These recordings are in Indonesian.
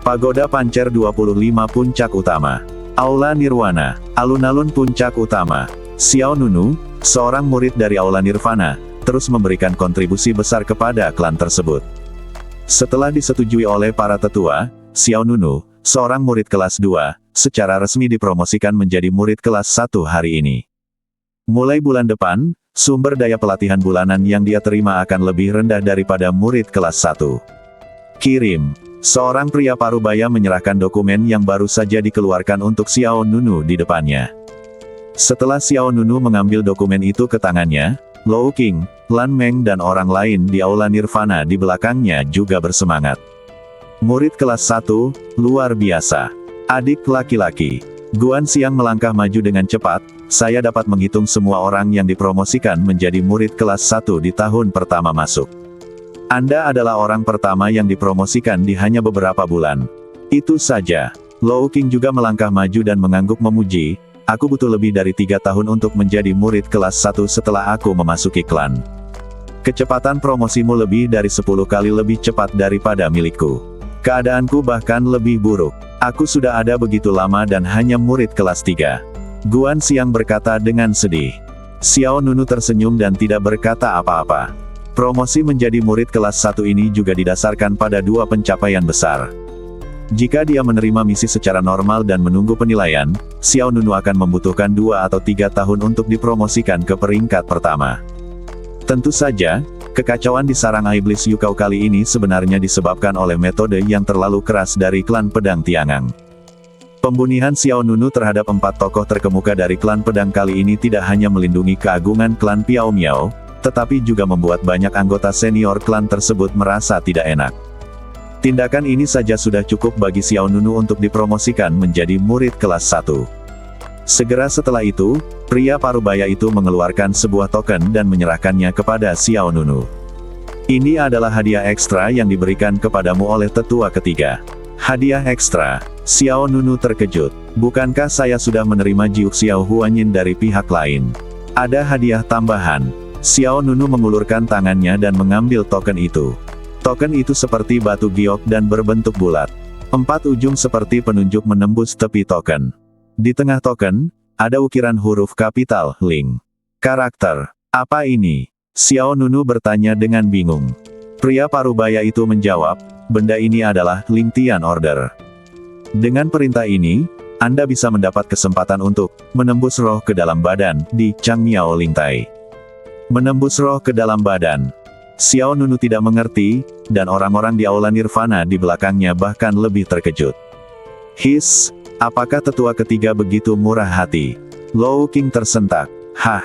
Pagoda Pancer 25 Puncak Utama. Aula Nirwana, alun-alun Puncak Utama. Xiao Nunu, seorang murid dari Aula Nirvana, terus memberikan kontribusi besar kepada klan tersebut. Setelah disetujui oleh para tetua, Xiao Nunu, seorang murid kelas 2, secara resmi dipromosikan menjadi murid kelas 1 hari ini. Mulai bulan depan, sumber daya pelatihan bulanan yang dia terima akan lebih rendah daripada murid kelas 1. Kirim. Seorang pria parubaya menyerahkan dokumen yang baru saja dikeluarkan untuk Xiao Nunu di depannya. Setelah Xiao Nunu mengambil dokumen itu ke tangannya, Lou Qing, Lan Meng dan orang lain di Aula Nirvana di belakangnya juga bersemangat. Murid kelas 1, luar biasa. Adik laki-laki. Guan Xiang melangkah maju dengan cepat, saya dapat menghitung semua orang yang dipromosikan menjadi murid kelas 1 di tahun pertama masuk. Anda adalah orang pertama yang dipromosikan di hanya beberapa bulan. Itu saja. Lou Qing juga melangkah maju dan mengangguk memuji, aku butuh lebih dari 3 tahun untuk menjadi murid kelas 1 setelah aku memasuki klan. Kecepatan promosimu lebih dari 10 kali lebih cepat daripada milikku. Keadaanku bahkan lebih buruk. Aku sudah ada begitu lama dan hanya murid kelas 3. Guan Xiang berkata dengan sedih. Xiao Nunu tersenyum dan tidak berkata apa-apa. Promosi menjadi murid kelas 1 ini juga didasarkan pada 2 pencapaian besar. Jika dia menerima misi secara normal dan menunggu penilaian, Xiao Nunu akan membutuhkan 2 atau 3 tahun untuk dipromosikan ke peringkat pertama. Tentu saja, kekacauan di sarang iblis Yukao kali ini sebenarnya disebabkan oleh metode yang terlalu keras dari klan Pedang Tiangang. Pembunuhan Xiao Nunu terhadap 4 tokoh terkemuka dari klan pedang kali ini tidak hanya melindungi keagungan klan Piao Miao, tetapi juga membuat banyak anggota senior klan tersebut merasa tidak enak. Tindakan ini saja sudah cukup bagi Xiao Nunu untuk dipromosikan menjadi murid kelas 1. Segera setelah itu, pria parubaya itu mengeluarkan sebuah token dan menyerahkannya kepada Xiao Nunu. Ini adalah hadiah ekstra yang diberikan kepadamu oleh tetua ketiga. Hadiah ekstra. Xiao Nunu terkejut. Bukankah saya sudah menerima Jiu Xiao Huanyin dari pihak lain? Ada hadiah tambahan. Xiao Nunu mengulurkan tangannya dan mengambil token itu. Token itu seperti batu giok dan berbentuk bulat. 4 ujung seperti penunjuk menembus tepi token. Di tengah token, ada ukiran huruf kapital, Ling. Karakter. Apa ini? Xiao Nunu bertanya dengan bingung. Pria parubaya itu menjawab, benda ini adalah Ling Tian Order. Dengan perintah ini, Anda bisa mendapat kesempatan untuk menembus roh ke dalam badan di Changmiao Lingtai. Menembus roh ke dalam badan. Xiao Nunu tidak mengerti, dan orang-orang di Aula Nirvana di belakangnya bahkan lebih terkejut. His, apakah tetua ketiga begitu murah hati? Lou Qing tersentak. Hah?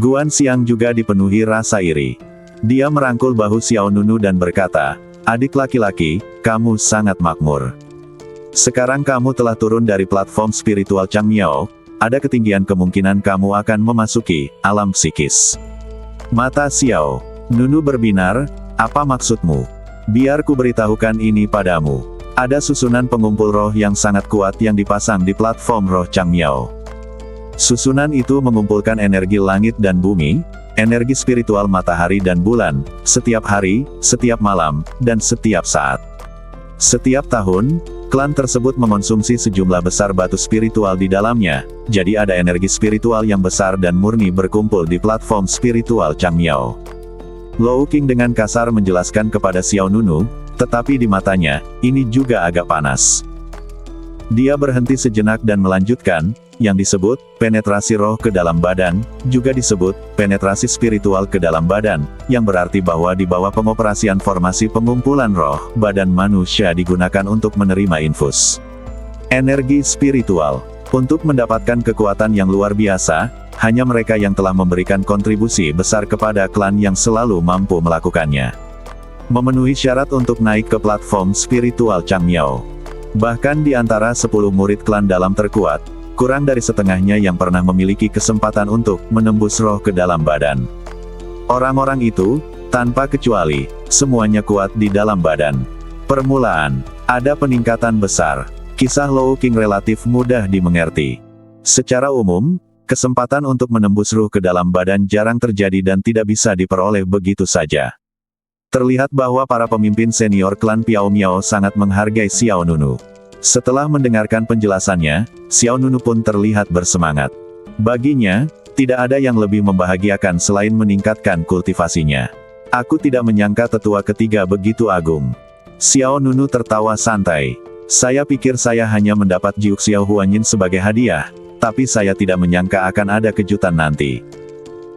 Guan Xiang juga dipenuhi rasa iri. Dia merangkul bahu Xiao Nunu dan berkata, adik laki-laki, kamu sangat makmur. Sekarang kamu telah turun dari platform spiritual Changmiao, ada ketinggian kemungkinan kamu akan memasuki alam psikis. Mata Xiao Nunu berbinar, apa maksudmu? Biar ku beritahukan ini padamu. Ada susunan pengumpul roh yang sangat kuat yang dipasang di platform roh Changmiao. Susunan itu mengumpulkan energi langit dan bumi, energi spiritual matahari dan bulan, setiap hari, setiap malam, dan setiap saat. Setiap tahun, klan tersebut mengonsumsi sejumlah besar batu spiritual di dalamnya, jadi ada energi spiritual yang besar dan murni berkumpul di platform spiritual Changmiao. Lou Qing dengan kasar menjelaskan kepada Xiao Nunu, tetapi di matanya, ini juga agak panas. Dia berhenti sejenak dan melanjutkan, yang disebut penetrasi roh ke dalam badan, juga disebut penetrasi spiritual ke dalam badan, yang berarti bahwa di bawah pengoperasian formasi pengumpulan roh, badan manusia digunakan untuk menerima infus energi spiritual. Untuk mendapatkan kekuatan yang luar biasa, hanya mereka yang telah memberikan kontribusi besar kepada klan yang selalu mampu melakukannya. Memenuhi syarat untuk naik ke platform spiritual Changmiao. Bahkan di antara 10 murid klan dalam terkuat, kurang dari setengahnya yang pernah memiliki kesempatan untuk menembus roh ke dalam badan. Orang-orang itu, tanpa kecuali, semuanya kuat di dalam badan. Permulaan, ada peningkatan besar. Kisah Lou Qing relatif mudah dimengerti. Secara umum, kesempatan untuk menembus ruh ke dalam badan jarang terjadi dan tidak bisa diperoleh begitu saja. Terlihat bahwa para pemimpin senior klan Piao Miao sangat menghargai Xiao Nunu. Setelah mendengarkan penjelasannya, Xiao Nunu pun terlihat bersemangat. Baginya, tidak ada yang lebih membahagiakan selain meningkatkan kultivasinya. Aku tidak menyangka tetua ketiga begitu agung. Xiao Nunu tertawa santai. Saya pikir saya hanya mendapat Jiuk Xiao Huanyin sebagai hadiah, tapi saya tidak menyangka akan ada kejutan nanti.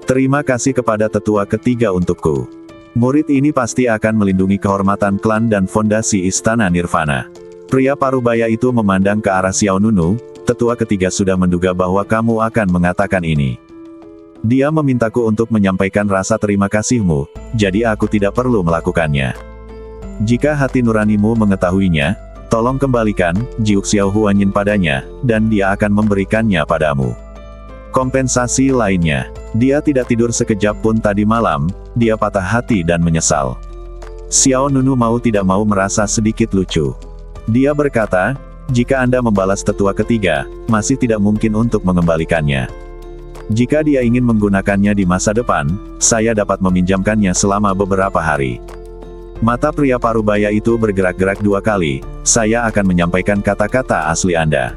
Terima kasih kepada tetua ketiga untukku. Murid ini pasti akan melindungi kehormatan klan dan fondasi Istana Nirvana. Pria parubaya itu memandang ke arah Xiao Nunu, tetua ketiga sudah menduga bahwa kamu akan mengatakan ini. Dia memintaku untuk menyampaikan rasa terima kasihmu, jadi aku tidak perlu melakukannya. Jika hati nuranimu mengetahuinya, tolong kembalikan Jiuk Xiao Huanyin padanya, dan dia akan memberikannya padamu. Kompensasi lainnya, dia tidak tidur sekejap pun tadi malam, dia patah hati dan menyesal. Xiao Nunu mau tidak mau merasa sedikit lucu. Dia berkata, jika Anda membalas tetua ketiga, masih tidak mungkin untuk mengembalikannya. Jika dia ingin menggunakannya di masa depan, saya dapat meminjamkannya selama beberapa hari. Mata pria parubaya itu bergerak-gerak 2 kali, saya akan menyampaikan kata-kata asli Anda.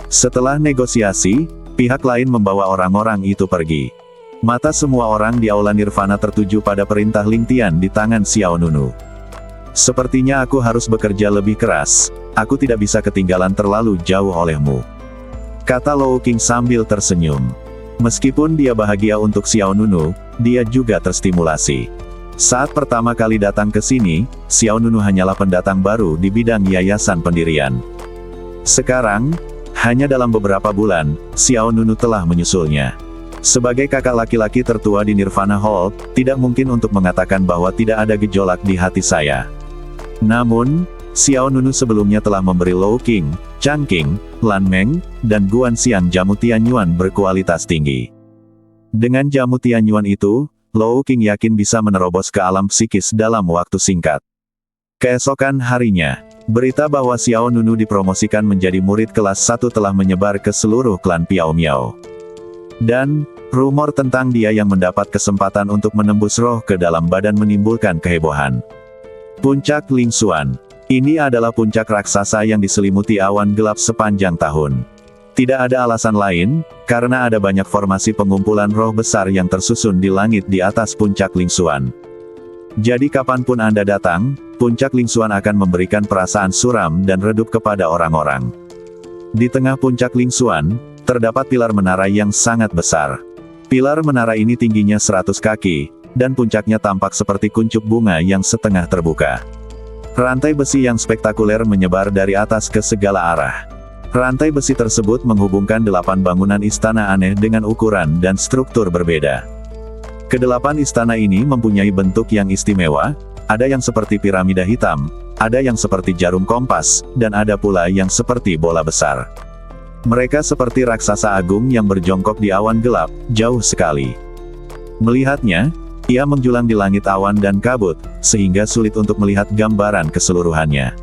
Setelah negosiasi, pihak lain membawa orang-orang itu pergi. Mata semua orang di Aula Nirvana tertuju pada perintah Ling Tian di tangan Xiao Nunu. Sepertinya aku harus bekerja lebih keras, aku tidak bisa ketinggalan terlalu jauh olehmu. Kata Lou Qing sambil tersenyum. Meskipun dia bahagia untuk Xiao Nunu, dia juga terstimulasi. Saat pertama kali datang ke sini, Xiao Nunu hanyalah pendatang baru di bidang yayasan pendirian. Sekarang, hanya dalam beberapa bulan, Xiao Nunu telah menyusulnya. Sebagai kakak laki-laki tertua di Nirvana Hall, tidak mungkin untuk mengatakan bahwa tidak ada gejolak di hati saya. Namun, Xiao Nunu sebelumnya telah memberi Lou Qing, Chang Qing, Lan Meng, dan Guan Xiang jamu Tianyuan berkualitas tinggi. Dengan jamu Tianyuan itu, Lou Qing yakin bisa menerobos ke alam psikis dalam waktu singkat. Keesokan harinya, berita bahwa Xiao Nunu dipromosikan menjadi murid kelas 1 telah menyebar ke seluruh klan Piao Miao. Dan, rumor tentang dia yang mendapat kesempatan untuk menembus roh ke dalam badan menimbulkan kehebohan. Puncak Ling Xuan. Ini adalah puncak raksasa yang diselimuti awan gelap sepanjang tahun. Tidak ada alasan lain, karena ada banyak formasi pengumpulan roh besar yang tersusun di langit di atas puncak Ling Xuan. Jadi kapanpun Anda datang, puncak Ling Xuan akan memberikan perasaan suram dan redup kepada orang-orang. Di tengah puncak Ling Xuan, terdapat pilar menara yang sangat besar. Pilar menara ini tingginya 100 kaki, dan puncaknya tampak seperti kuncup bunga yang setengah terbuka. Rantai besi yang spektakuler menyebar dari atas ke segala arah. Rantai besi tersebut menghubungkan 8 bangunan istana aneh dengan ukuran dan struktur berbeda. Kedelapan istana ini mempunyai bentuk yang istimewa, ada yang seperti piramida hitam, ada yang seperti jarum kompas, dan ada pula yang seperti bola besar. Mereka seperti raksasa agung yang berjongkok di awan gelap, jauh sekali. Melihatnya, ia menjulang di langit awan dan kabut, sehingga sulit untuk melihat gambaran keseluruhannya.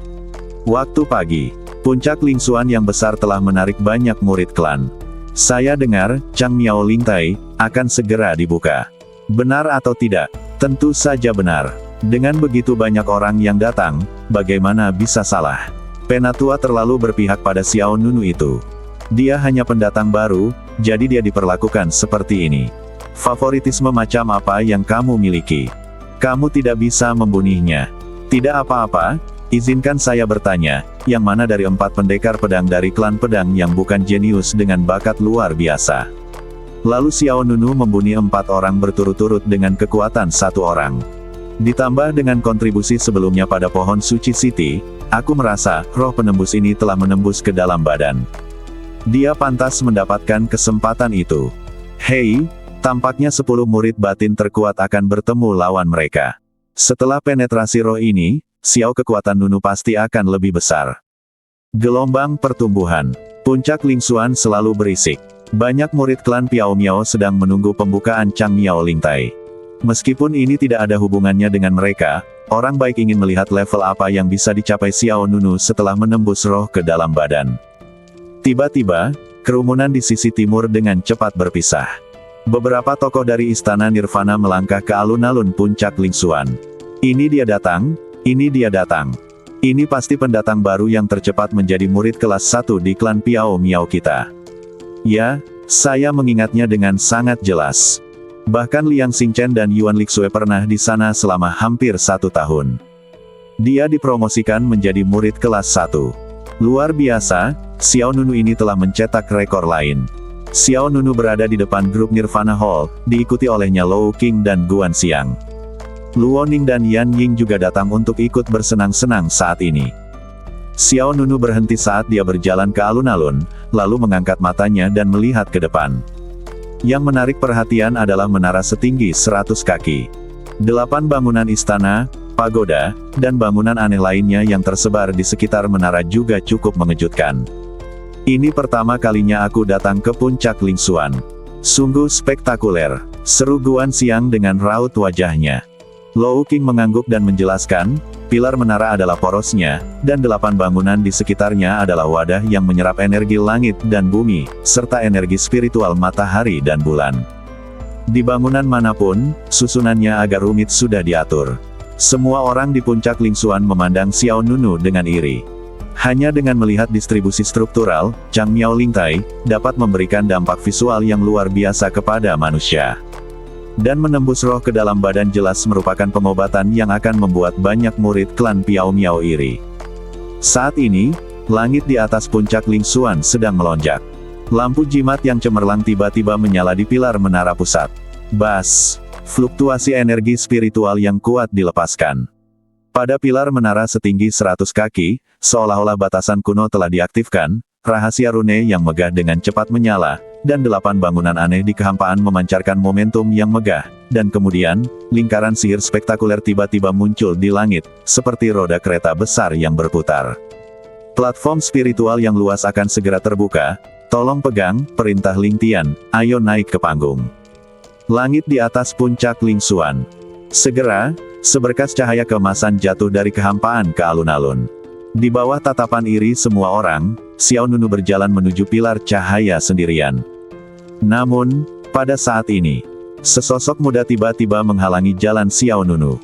Waktu pagi, puncak Ling Xuan yang besar telah menarik banyak murid klan. Saya dengar, Chang Miao Ling Tai, akan segera dibuka. Benar atau tidak? Tentu saja benar. Dengan begitu banyak orang yang datang, bagaimana bisa salah? Penatua terlalu berpihak pada Xiao Nunu itu. Dia hanya pendatang baru, jadi dia diperlakukan seperti ini. Favoritisme macam apa yang kamu miliki? Kamu tidak bisa membunuhnya. Tidak apa-apa, izinkan saya bertanya, yang mana dari 4 pendekar pedang dari klan pedang yang bukan jenius dengan bakat luar biasa? Lalu Xiao Nunu membunuh 4 orang berturut-turut dengan kekuatan 1 orang. Ditambah dengan kontribusi sebelumnya pada pohon suci Siti, aku merasa, roh penembus ini telah menembus ke dalam badan. Dia pantas mendapatkan kesempatan itu. Hei, tampaknya 10 murid batin terkuat akan bertemu lawan mereka. Setelah penetrasi roh ini, Xiao kekuatan Nunu pasti akan lebih besar. Gelombang pertumbuhan. Puncak Ling Xuan selalu berisik. Banyak murid klan Piao Miao sedang menunggu pembukaan Chang Miao Ling Tai. Meskipun ini tidak ada hubungannya dengan mereka, orang baik ingin melihat level apa yang bisa dicapai Xiao Nunu setelah menembus roh ke dalam badan. Tiba-tiba, kerumunan di sisi timur dengan cepat berpisah. Beberapa tokoh dari Istana Nirvana melangkah ke alun-alun puncak Ling Xuan. Ini dia datang, ini dia datang. Ini pasti pendatang baru yang tercepat menjadi murid kelas 1 di klan Piao Miao kita. Ya, saya mengingatnya dengan sangat jelas. Bahkan Liang Xingchen dan Yuan Lixue pernah di sana selama hampir 1 tahun. Dia dipromosikan menjadi murid kelas 1. Luar biasa, Xiao Nunu ini telah mencetak rekor lain. Xiao Nunu berada di depan grup Nirvana Hall, diikuti olehnya Lou Qing dan Guan Xiang. Luo Ning dan Yan Ying juga datang untuk ikut bersenang-senang saat ini. Xiao Nunu berhenti saat dia berjalan ke alun-alun, lalu mengangkat matanya dan melihat ke depan. Yang menarik perhatian adalah menara setinggi 100 kaki. 8 bangunan istana, pagoda, dan bangunan aneh lainnya yang tersebar di sekitar menara juga cukup mengejutkan. Ini pertama kalinya aku datang ke puncak Lingxuan. Sungguh spektakuler, seru Guan Xiang dengan raut wajahnya. Lou Qing mengangguk dan menjelaskan, pilar menara adalah porosnya, dan 8 bangunan di sekitarnya adalah wadah yang menyerap energi langit dan bumi, serta energi spiritual matahari dan bulan. Di bangunan manapun, susunannya agak rumit sudah diatur. Semua orang di puncak Lingxuan memandang Xiao Nunu dengan iri. Hanya dengan melihat distribusi struktural, Chang Miao Lingtai dapat memberikan dampak visual yang luar biasa kepada manusia. Dan menembus roh ke dalam badan jelas merupakan pengobatan yang akan membuat banyak murid klan Piao Miao iri. Saat ini, langit di atas puncak Lingxuan sedang melonjak. Lampu jimat yang cemerlang tiba-tiba menyala di pilar menara pusat. Bas! Fluktuasi energi spiritual yang kuat dilepaskan. Pada pilar menara setinggi 100 kaki, seolah-olah batasan kuno telah diaktifkan, rahasia rune yang megah dengan cepat menyala, dan 8 bangunan aneh di kehampaan memancarkan momentum yang megah, dan kemudian, lingkaran sihir spektakuler tiba-tiba muncul di langit, seperti roda kereta besar yang berputar. Platform spiritual yang luas akan segera terbuka, tolong pegang, perintah Ling Tian, ayo naik ke panggung. Langit di atas puncak Lingxuan. Segera, seberkas cahaya keemasan jatuh dari kehampaan ke alun-alun. Di bawah tatapan iri semua orang, Xiao Nunu berjalan menuju pilar cahaya sendirian. Namun, pada saat ini, sesosok muda tiba-tiba menghalangi jalan Xiao Nunu.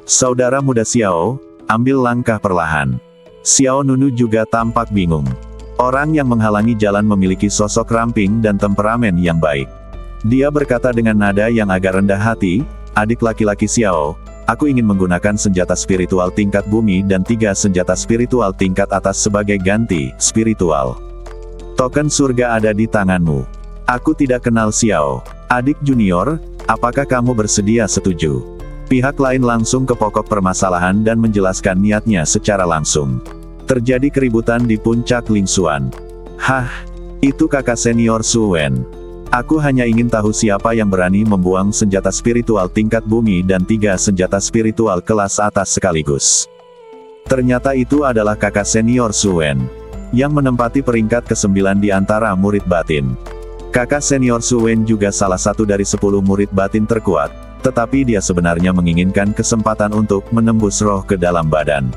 Saudara muda Xiao, ambil langkah perlahan. Xiao Nunu juga tampak bingung. Orang yang menghalangi jalan memiliki sosok ramping dan temperamen yang baik. Dia berkata dengan nada yang agak rendah hati, adik laki-laki Xiao, aku ingin menggunakan senjata spiritual tingkat bumi dan 3 senjata spiritual tingkat atas sebagai ganti spiritual. Token surga ada di tanganmu. Aku tidak kenal Xiao. Adik junior, apakah kamu bersedia setuju? Pihak lain langsung ke pokok permasalahan dan menjelaskan niatnya secara langsung. Terjadi keributan di puncak Lingxuan. Hah, itu kakak senior Su Wen. Aku hanya ingin tahu siapa yang berani membuang senjata spiritual tingkat bumi dan 3 senjata spiritual kelas atas sekaligus. Ternyata itu adalah kakak senior Su Wen, yang menempati peringkat ke-9 di antara murid batin. Kakak senior Su Wen juga salah satu dari 10 murid batin terkuat, tetapi dia sebenarnya menginginkan kesempatan untuk menembus roh ke dalam badan.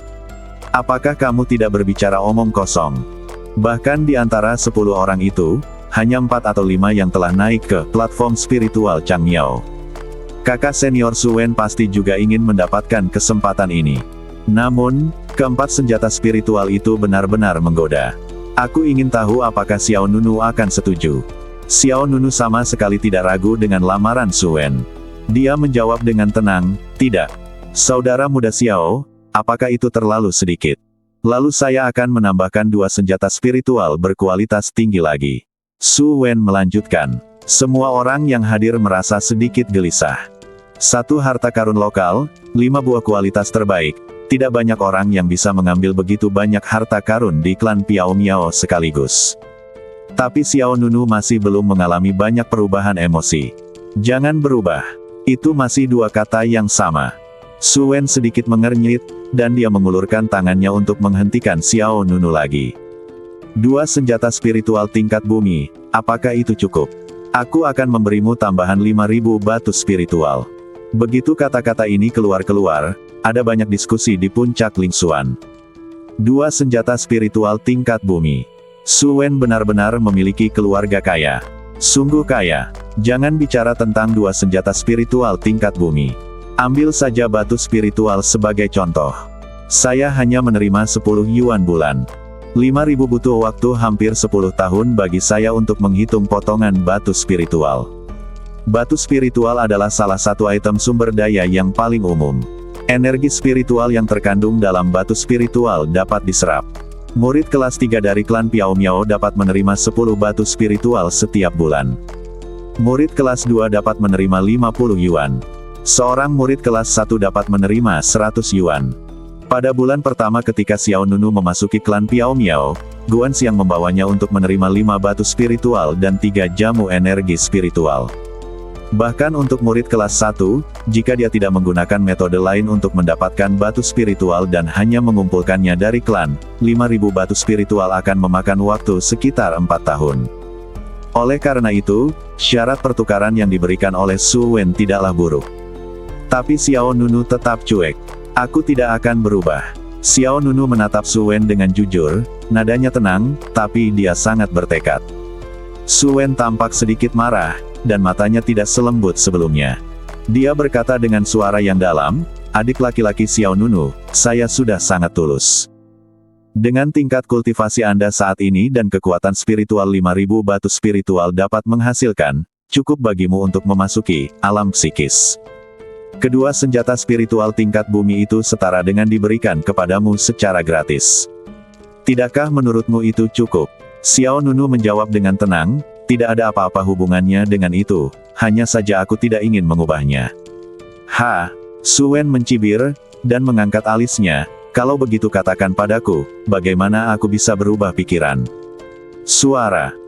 Apakah kamu tidak berbicara omong kosong? Bahkan di antara 10 orang itu, hanya 4 atau 5 yang telah naik ke platform spiritual Chang Miao. Kakak senior Su Wen pasti juga ingin mendapatkan kesempatan ini. Namun, keempat senjata spiritual itu benar-benar menggoda. Aku ingin tahu apakah Xiao Nunu akan setuju. Xiao Nunu sama sekali tidak ragu dengan lamaran Su Wen. Dia menjawab dengan tenang, tidak. Saudara muda Xiao, apakah itu terlalu sedikit? Lalu saya akan menambahkan 2 senjata spiritual berkualitas tinggi lagi. Su Wen melanjutkan. Semua orang yang hadir merasa sedikit gelisah. 1 harta karun lokal, 5 buah kualitas terbaik. Tidak banyak orang yang bisa mengambil begitu banyak harta karun di klan Piao Miao sekaligus. Tapi Xiao Nunu masih belum mengalami banyak perubahan emosi. Jangan berubah. Itu masih 2 kata yang sama. Su Wen sedikit mengernyit, dan dia mengulurkan tangannya untuk menghentikan Xiao Nunu lagi. 2 senjata spiritual tingkat bumi, apakah itu cukup? Aku akan memberimu tambahan 5.000 batu spiritual. Begitu kata-kata ini keluar-keluar, ada banyak diskusi di puncak Lingxuan. 2 senjata spiritual tingkat bumi. Su Wen benar-benar memiliki keluarga kaya. Sungguh kaya. Jangan bicara tentang 2 senjata spiritual tingkat bumi. Ambil saja batu spiritual sebagai contoh. Saya hanya menerima 10 yuan bulan. 5.000 butuh waktu hampir 10 tahun bagi saya untuk menghitung potongan batu spiritual. Batu spiritual adalah salah satu item sumber daya yang paling umum. Energi spiritual yang terkandung dalam batu spiritual dapat diserap. Murid kelas 3 dari klan Piao Miao dapat menerima 10 batu spiritual setiap bulan. Murid kelas 2 dapat menerima 50 yuan. Seorang murid kelas 1 dapat menerima 100 yuan. Pada bulan pertama ketika Xiao Nunu memasuki klan Piao Miao, Guan Xiang membawanya untuk menerima 5 batu spiritual dan 3 jamu energi spiritual. Bahkan untuk murid kelas 1, jika dia tidak menggunakan metode lain untuk mendapatkan batu spiritual dan hanya mengumpulkannya dari klan, 5.000 batu spiritual akan memakan waktu sekitar 4 tahun. Oleh karena itu, syarat pertukaran yang diberikan oleh Su Wen tidaklah buruk. Tapi Xiao Nunu tetap cuek. Aku tidak akan berubah. Xiao Nunu menatap Su Wen dengan jujur, nadanya tenang, tapi dia sangat bertekad. Su Wen tampak sedikit marah, dan matanya tidak selembut sebelumnya. Dia berkata dengan suara yang dalam, "Adik laki-laki Xiao Nunu, saya sudah sangat tulus. Dengan tingkat kultivasi Anda saat ini dan kekuatan spiritual 5.000 batu spiritual dapat menghasilkan, cukup bagimu untuk memasuki alam psikis. Kedua senjata spiritual tingkat bumi itu setara dengan diberikan kepadamu secara gratis. Tidakkah menurutmu itu cukup?" Xiao Nunu menjawab dengan tenang, "Tidak ada apa-apa hubungannya dengan itu, hanya saja aku tidak ingin mengubahnya." Su Wen mencibir, dan mengangkat alisnya, "Kalau begitu katakan padaku, bagaimana aku bisa berubah pikiran?"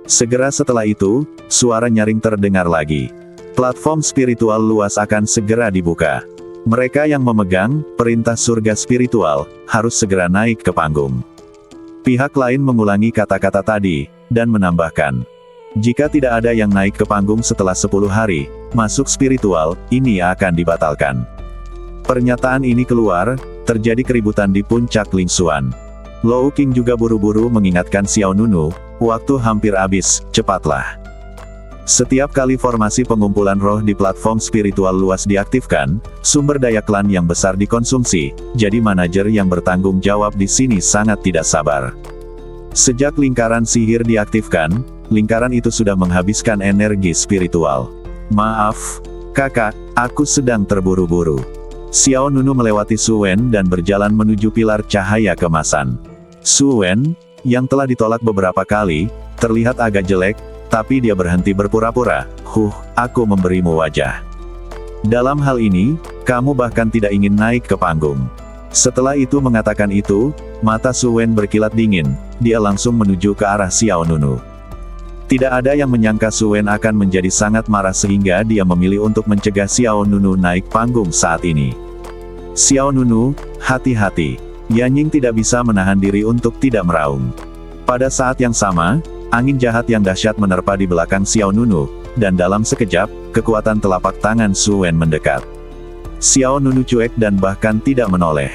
Segera setelah itu, suara nyaring terdengar lagi. Platform spiritual luas akan segera dibuka. Mereka yang memegang perintah surga spiritual, harus segera naik ke panggung. Pihak lain mengulangi kata-kata tadi, dan menambahkan, "Jika tidak ada yang naik ke panggung setelah 10 hari, masuk spiritual, ini akan dibatalkan." Pernyataan ini keluar, terjadi keributan di puncak Lingsuan. Lou Qing juga buru-buru mengingatkan Xiao Nunu, "Waktu hampir habis, cepatlah." Setiap kali formasi pengumpulan roh di platform spiritual luas diaktifkan, sumber daya klan yang besar dikonsumsi, jadi manajer yang bertanggung jawab di sini sangat tidak sabar. Sejak lingkaran sihir diaktifkan, lingkaran itu sudah menghabiskan energi spiritual. "Maaf, kakak, aku sedang terburu-buru." Xiao Nunu melewati Su Wen dan berjalan menuju pilar cahaya kemasan. Su Wen, yang telah ditolak beberapa kali, terlihat agak jelek, tapi dia berhenti berpura-pura, aku memberimu wajah. Dalam hal ini, kamu bahkan tidak ingin naik ke panggung." Setelah itu mengatakan itu, mata Su Wen berkilat dingin, dia langsung menuju ke arah Xiao Nunu. Tidak ada yang menyangka Su Wen akan menjadi sangat marah sehingga dia memilih untuk mencegah Xiao Nunu naik panggung saat ini. "Xiao Nunu, hati-hati." Yanying tidak bisa menahan diri untuk tidak meraung. Pada saat yang sama, angin jahat yang dahsyat menerpa di belakang Xiao Nunu, dan dalam sekejap, kekuatan telapak tangan Su Wen mendekat. Xiao Nunu cuek dan bahkan tidak menoleh.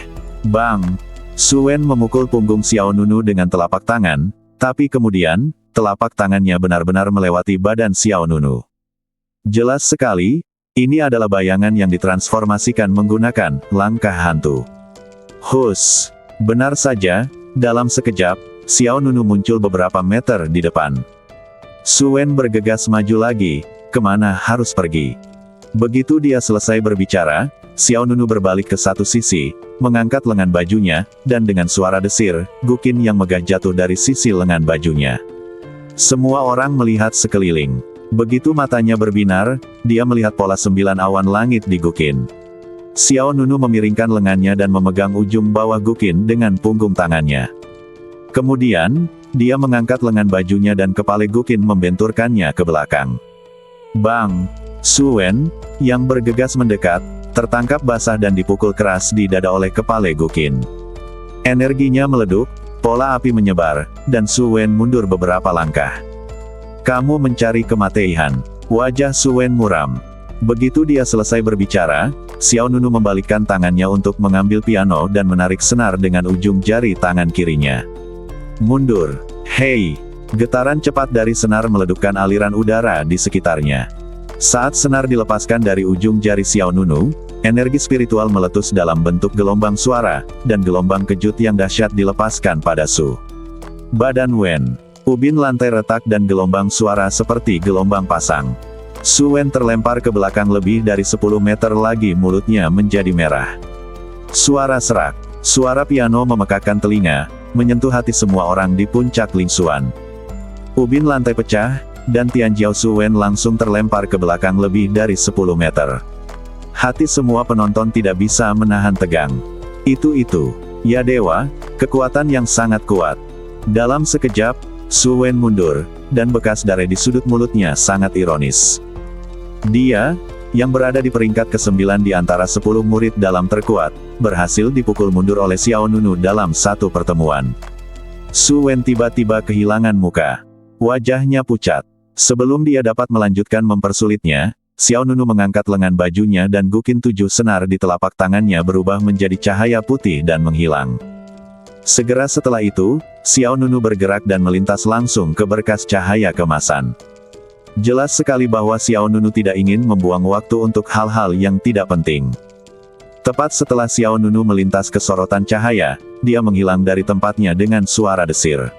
Bang! Su Wen memukul punggung Xiao Nunu dengan telapak tangan, tapi kemudian, telapak tangannya benar-benar melewati badan Xiao Nunu. Jelas sekali, ini adalah bayangan yang ditransformasikan menggunakan langkah hantu. Benar saja, dalam sekejap, Xiao Nunu muncul beberapa meter di depan. Su Wen bergegas maju lagi, kemana harus pergi. Begitu dia selesai berbicara, Xiao Nunu berbalik ke satu sisi, mengangkat lengan bajunya, dan dengan suara desir, Guqin yang megah jatuh dari sisi lengan bajunya. Semua orang melihat sekeliling. Begitu matanya berbinar, dia melihat pola 9 awan langit di Guqin. Xiao Nunu memiringkan lengannya dan memegang ujung bawah Guqin dengan punggung tangannya. Kemudian, dia mengangkat lengan bajunya dan kepala Guqin membenturkannya ke belakang. Bang! Su Wen, yang bergegas mendekat, tertangkap basah dan dipukul keras di dada oleh kepala Guqin. Energinya meleduk, pola api menyebar, dan Su Wen mundur beberapa langkah. "Kamu mencari kematian." Wajah Su Wen muram. Begitu dia selesai berbicara, Xiao Nunu membalikkan tangannya untuk mengambil piano dan menarik senar dengan ujung jari tangan kirinya. "Mundur. Hei!" Getaran cepat dari senar meledupkan aliran udara di sekitarnya. Saat senar dilepaskan dari ujung jari Xiao Nunu, energi spiritual meletus dalam bentuk gelombang suara, dan gelombang kejut yang dahsyat dilepaskan pada Su. Badan Wen, ubin lantai retak dan gelombang suara seperti gelombang pasang. Su Wen terlempar ke belakang lebih dari 10 meter lagi, mulutnya menjadi merah. Suara serak, suara piano memekakkan telinga, menyentuh hati semua orang di puncak Lingsuan. Ubin lantai pecah, dan Tianjiao Su Wen langsung terlempar ke belakang lebih dari 10 meter. Hati semua penonton tidak bisa menahan tegang. Itu, ya dewa, kekuatan yang sangat kuat. Dalam sekejap, Su Wen mundur, dan bekas darah di sudut mulutnya sangat ironis. Dia, yang berada di peringkat ke-9 di antara 10 murid dalam terkuat, berhasil dipukul mundur oleh Xiao Nunu dalam satu pertemuan. Su Wen tiba-tiba kehilangan muka. Wajahnya pucat. Sebelum dia dapat melanjutkan mempersulitnya, Xiao Nunu mengangkat lengan bajunya dan gukin 7 senar di telapak tangannya berubah menjadi cahaya putih dan menghilang. Segera setelah itu, Xiao Nunu bergerak dan melintas langsung ke berkas cahaya kemasan. Jelas sekali bahwa Xiao Nunu tidak ingin membuang waktu untuk hal-hal yang tidak penting. Tepat setelah Xiao Nunu melintas ke sorotan cahaya, dia menghilang dari tempatnya dengan suara desir.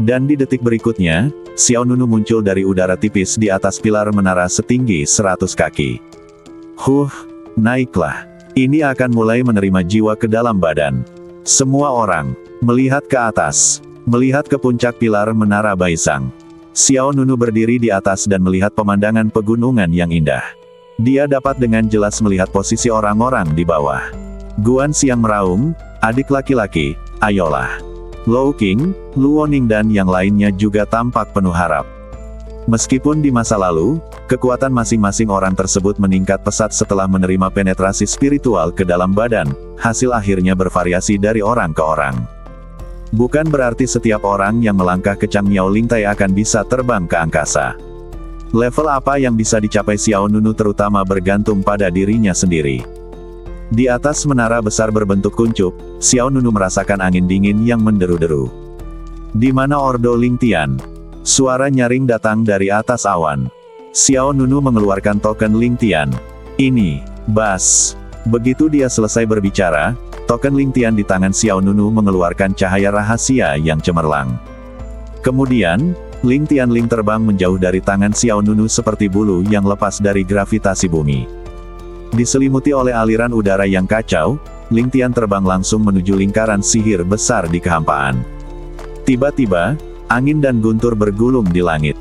Dan di detik berikutnya, Xiao Nunu muncul dari udara tipis di atas pilar menara setinggi 100 kaki. Naiklah. Ini akan mulai menerima jiwa ke dalam badan. Semua orang melihat ke atas, melihat ke puncak pilar menara Baisang. Xiao Nunu berdiri di atas dan melihat pemandangan pegunungan yang indah. Dia dapat dengan jelas melihat posisi orang-orang di bawah. Guan Xiang meraung, adik laki-laki, ayolah. Lou Qing, Luo Ning dan yang lainnya juga tampak penuh harap. Meskipun di masa lalu, kekuatan masing-masing orang tersebut meningkat pesat setelah menerima penetrasi spiritual ke dalam badan, hasil akhirnya bervariasi dari orang ke orang. Bukan berarti setiap orang yang melangkah ke Changmiao Lingtai akan bisa terbang ke angkasa. Level apa yang bisa dicapai Xiao Nunu terutama bergantung pada dirinya sendiri. Di atas menara besar berbentuk kuncup, Xiao Nunu merasakan angin dingin yang menderu-deru. Di mana Ordo Lingtian? Suara nyaring datang dari atas awan. Xiao Nunu mengeluarkan token Lingtian. Ini, Bas. Begitu dia selesai berbicara, token Lingtian di tangan Xiao Nunu mengeluarkan cahaya rahasia yang cemerlang. Kemudian, Lingtian Ling terbang menjauh dari tangan Xiao Nunu seperti bulu yang lepas dari gravitasi bumi. Diselimuti oleh aliran udara yang kacau, Lingtian terbang langsung menuju lingkaran sihir besar di kehampaan. Tiba-tiba, angin dan guntur bergulung di langit.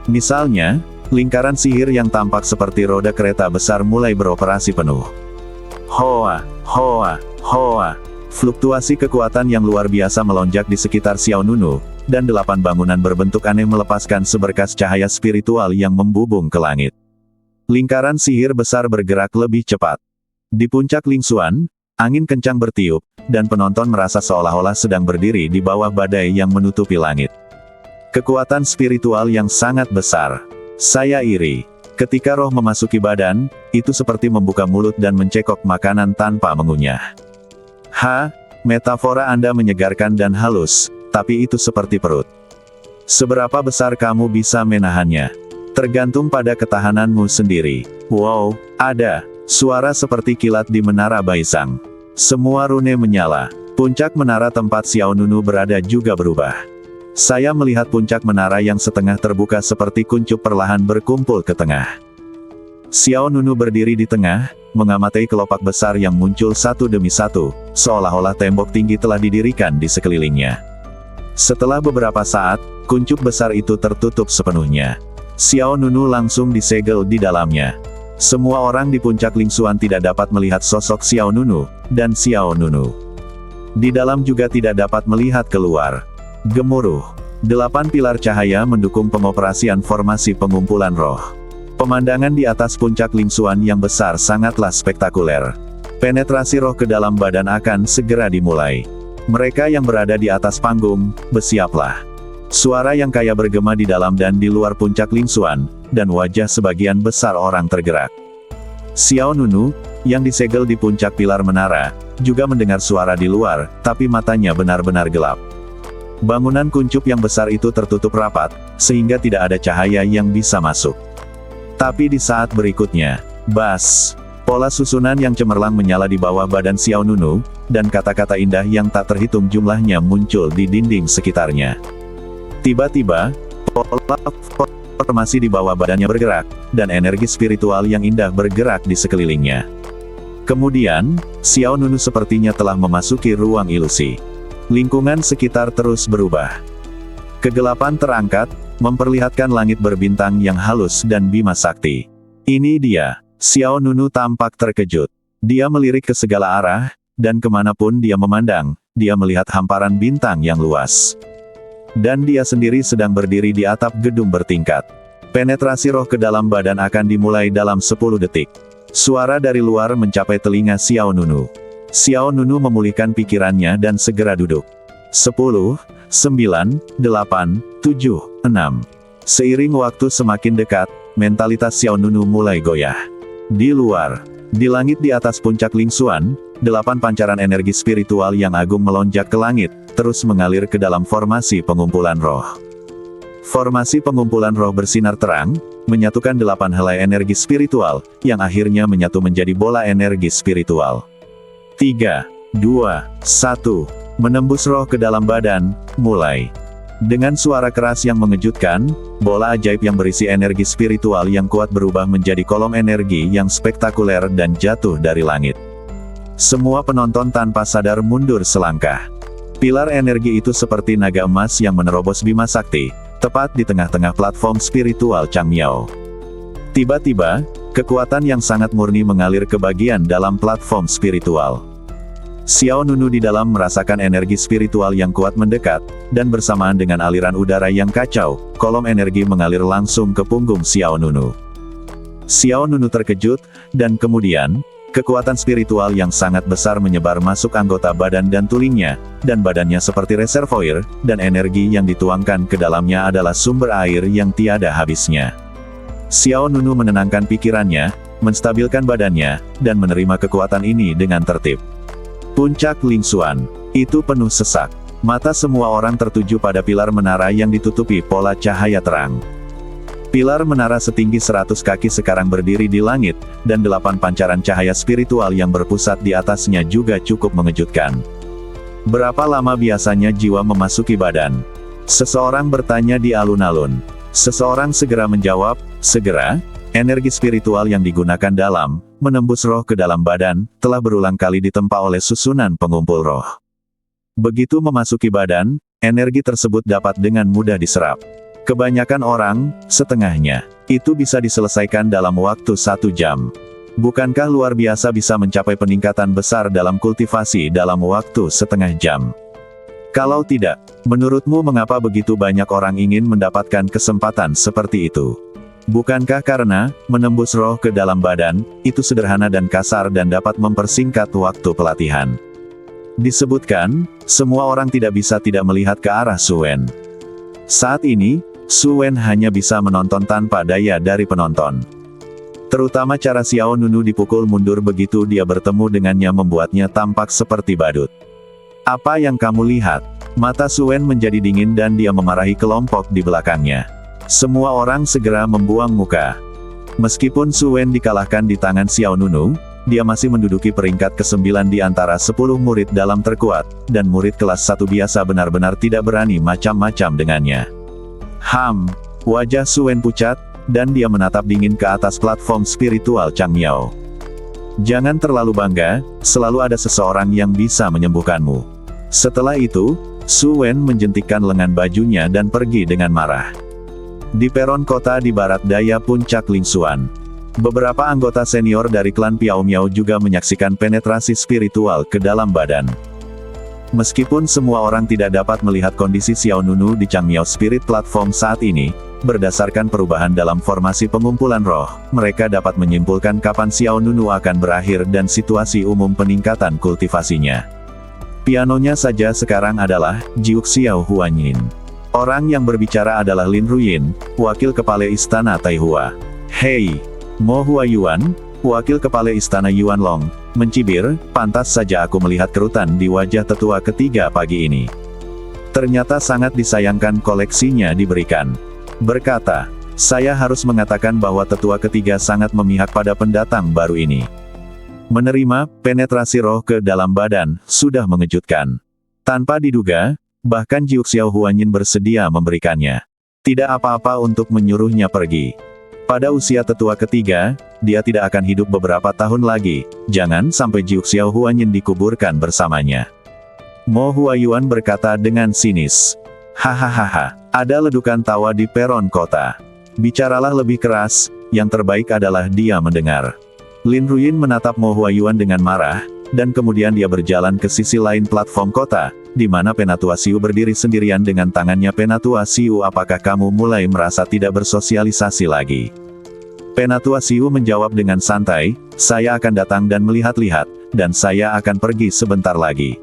Misalnya, lingkaran sihir yang tampak seperti roda kereta besar mulai beroperasi penuh. Hoa. Fluktuasi kekuatan yang luar biasa melonjak di sekitar Xiao Nunu, dan 8 bangunan berbentuk aneh melepaskan seberkas cahaya spiritual yang membubung ke langit. Lingkaran sihir besar bergerak lebih cepat. Di puncak Lingsuan, angin kencang bertiup, dan penonton merasa seolah-olah sedang berdiri di bawah badai yang menutupi langit. Kekuatan spiritual yang sangat besar. Saya iri. Ketika roh memasuki badan, itu seperti membuka mulut dan mencekok makanan tanpa mengunyah. Metafora Anda menyegarkan dan halus, tapi itu seperti perut. Seberapa besar kamu bisa menahannya? Tergantung pada ketahananmu sendiri. Wow, ada suara seperti kilat di menara Baisang. Semua rune menyala. Puncak menara tempat Xiao Nunu berada juga berubah. Saya melihat puncak menara yang setengah terbuka seperti kuncup perlahan berkumpul ke tengah. Xiao Nunu berdiri di tengah, mengamati kelopak besar yang muncul satu demi satu, seolah-olah tembok tinggi telah didirikan di sekelilingnya. Setelah beberapa saat, kuncup besar itu tertutup sepenuhnya. Xiao Nunu langsung disegel di dalamnya. Semua orang di puncak Lingsuan tidak dapat melihat sosok Xiao Nunu, dan Xiao Nunu di dalam juga tidak dapat melihat keluar. Gemuruh. 8 pilar cahaya mendukung pengoperasian formasi pengumpulan roh. Pemandangan di atas puncak Lingsuan yang besar sangatlah spektakuler. Penetrasi roh ke dalam badan akan segera dimulai. Mereka yang berada di atas panggung, bersiaplah. Suara yang kaya bergema di dalam dan di luar puncak Lingsuan, dan wajah sebagian besar orang tergerak. Xiao Nunu, yang disegel di puncak pilar menara, juga mendengar suara di luar, tapi matanya benar-benar gelap. Bangunan kuncup yang besar itu tertutup rapat, sehingga tidak ada cahaya yang bisa masuk. Tapi di saat berikutnya, Bas! Pola susunan yang cemerlang menyala di bawah badan Xiao Nunu, dan kata-kata indah yang tak terhitung jumlahnya muncul di dinding sekitarnya. Tiba-tiba, pola formasi di bawah badannya bergerak, dan energi spiritual yang indah bergerak di sekelilingnya. Kemudian, Xiao Nunu sepertinya telah memasuki ruang ilusi. Lingkungan sekitar terus berubah. Kegelapan terangkat, memperlihatkan langit berbintang yang halus dan bima sakti. Ini dia. Xiao Nunu tampak terkejut. Dia melirik ke segala arah, dan kemanapun dia memandang, dia melihat hamparan bintang yang luas. Dan dia sendiri sedang berdiri di atap gedung bertingkat. Penetrasi roh ke dalam badan akan dimulai dalam 10 detik. Suara dari luar mencapai telinga Xiao Nunu. Xiao Nunu memulihkan pikirannya dan segera duduk. 10, 9, 8, 7, 6. Seiring waktu semakin dekat, mentalitas Xiao Nunu mulai goyah. Di luar, di langit di atas puncak Lingxuan, 8 pancaran energi spiritual yang agung melonjak ke langit, terus mengalir ke dalam formasi pengumpulan roh. Formasi pengumpulan roh bersinar terang, menyatukan 8 helai energi spiritual, yang akhirnya menyatu menjadi bola energi spiritual. 3, 2, 1, menembus roh ke dalam badan, mulai. Dengan suara keras yang mengejutkan, bola ajaib yang berisi energi spiritual yang kuat berubah menjadi kolom energi yang spektakuler dan jatuh dari langit. Semua penonton tanpa sadar mundur selangkah. Pilar energi itu seperti naga emas yang menerobos bima sakti, tepat di tengah-tengah platform spiritual Changmiao. Tiba-tiba, kekuatan yang sangat murni mengalir ke bagian dalam platform spiritual. Xiao Nunu di dalam merasakan energi spiritual yang kuat mendekat, dan bersamaan dengan aliran udara yang kacau, kolom energi mengalir langsung ke punggung Xiao Nunu. Xiao Nunu terkejut, dan kemudian, kekuatan spiritual yang sangat besar menyebar masuk anggota badan dan tulingnya, dan badannya seperti reservoir, dan energi yang dituangkan ke dalamnya adalah sumber air yang tiada habisnya. Xiao Nunu menenangkan pikirannya, menstabilkan badannya, dan menerima kekuatan ini dengan tertib. Puncak Lingxuan itu penuh sesak. Mata semua orang tertuju pada pilar menara yang ditutupi pola cahaya terang. Pilar menara setinggi 100 kaki sekarang berdiri di langit, dan 8 pancaran cahaya spiritual yang berpusat di atasnya juga cukup mengejutkan. Berapa lama biasanya jiwa memasuki badan? Seseorang bertanya di alun-alun. Seseorang segera menjawab, segera. Energi spiritual yang digunakan dalam menembus roh ke dalam badan, telah berulang kali ditempa oleh susunan pengumpul roh. Begitu memasuki badan, energi tersebut dapat dengan mudah diserap. Kebanyakan orang, setengahnya, itu bisa diselesaikan dalam waktu 1 jam. Bukankah luar biasa bisa mencapai peningkatan besar dalam kultivasi dalam waktu setengah jam? Kalau tidak, menurutmu mengapa begitu banyak orang ingin mendapatkan kesempatan seperti itu? Bukankah karena, menembus roh ke dalam badan, itu sederhana dan kasar dan dapat mempersingkat waktu pelatihan? Disebutkan, semua orang tidak bisa tidak melihat ke arah Su Wen. Saat ini, Su Wen hanya bisa menonton tanpa daya dari penonton. Terutama cara Xiao Nunu dipukul mundur begitu dia bertemu dengannya membuatnya tampak seperti badut. Apa yang kamu lihat? Mata Su Wen menjadi dingin dan dia memarahi kelompok di belakangnya. Semua orang segera membuang muka. Meskipun Su Wen dikalahkan di tangan Xiao Nunu, dia masih menduduki peringkat ke-9 di antara 10 murid dalam terkuat, dan murid kelas 1 biasa benar-benar tidak berani macam-macam dengannya. Wajah Su Wen pucat, dan dia menatap dingin ke atas platform spiritual Changmiao. Jangan terlalu bangga, selalu ada seseorang yang bisa menyembuhkanmu. Setelah itu, Su Wen menjentikkan lengan bajunya dan pergi dengan marah. Di peron kota di barat daya puncak Lingxuan, beberapa anggota senior dari klan Piao Miao juga menyaksikan penetrasi spiritual ke dalam badan. Meskipun semua orang tidak dapat melihat kondisi Xiao Nunu di Changmiao Spirit Platform saat ini, berdasarkan perubahan dalam formasi pengumpulan roh, mereka dapat menyimpulkan kapan Xiao Nunu akan berakhir dan situasi umum peningkatan kultivasinya. Pianonya saja sekarang adalah Jiuk Xiao Huanyin. Orang yang berbicara adalah Lin Ruyin, wakil kepala istana Taihua. Hei, Mo Huayuan, wakil kepala istana Yuanlong, mencibir, pantas saja aku melihat kerutan di wajah tetua ketiga pagi ini. Ternyata sangat disayangkan koleksinya diberikan. Berkata, saya harus mengatakan bahwa tetua ketiga sangat memihak pada pendatang baru ini. Menerima penetrasi roh ke dalam badan sudah mengejutkan. Tanpa diduga, bahkan Jiu Xiao Huanyin bersedia memberikannya. Tidak apa-apa untuk menyuruhnya pergi. Pada usia tetua ketiga, dia tidak akan hidup beberapa tahun lagi. Jangan sampai Jiu Xiao Huanyin dikuburkan bersamanya. Mo Huayuan berkata dengan sinis. Hahaha, ada ledukan tawa di peron kota. Bicaralah lebih keras, yang terbaik adalah dia mendengar. Lin Ruyin menatap Mo Huayuan dengan marah, dan kemudian dia berjalan ke sisi lain platform kota, di mana Penatua Siu berdiri sendirian dengan tangannya. Penatua Siu, apakah kamu mulai merasa tidak bersosialisasi lagi? Penatua Siu menjawab dengan santai, saya akan datang dan melihat-lihat, dan saya akan pergi sebentar lagi.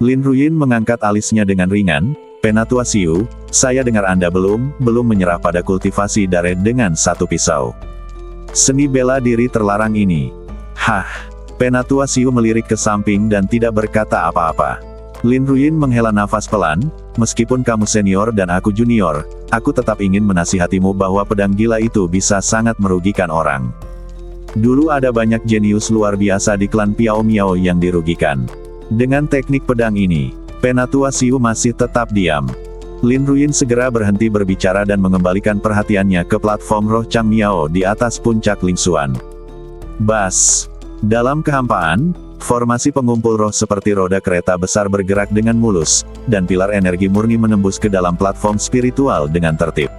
Lin Ruyin mengangkat alisnya dengan ringan. Penatua Siu, saya dengar Anda belum menyerah pada kultivasi darah dengan satu pisau. Seni bela diri terlarang ini. Hah. Penatua Siu melirik ke samping dan tidak berkata apa-apa. Lin Ruyin menghela nafas pelan, meskipun kamu senior dan aku junior, aku tetap ingin menasihatimu bahwa pedang gila itu bisa sangat merugikan orang. Dulu ada banyak jenius luar biasa di klan Piao Miao yang dirugikan. Dengan teknik pedang ini, Penatua Siu masih tetap diam. Lin Ruyin segera berhenti berbicara dan mengembalikan perhatiannya ke platform roh Chang Miao di atas puncak Lingsuan. Bas. Dalam kehampaan, formasi pengumpul roh seperti roda kereta besar bergerak dengan mulus, dan pilar energi murni menembus ke dalam platform spiritual dengan tertib.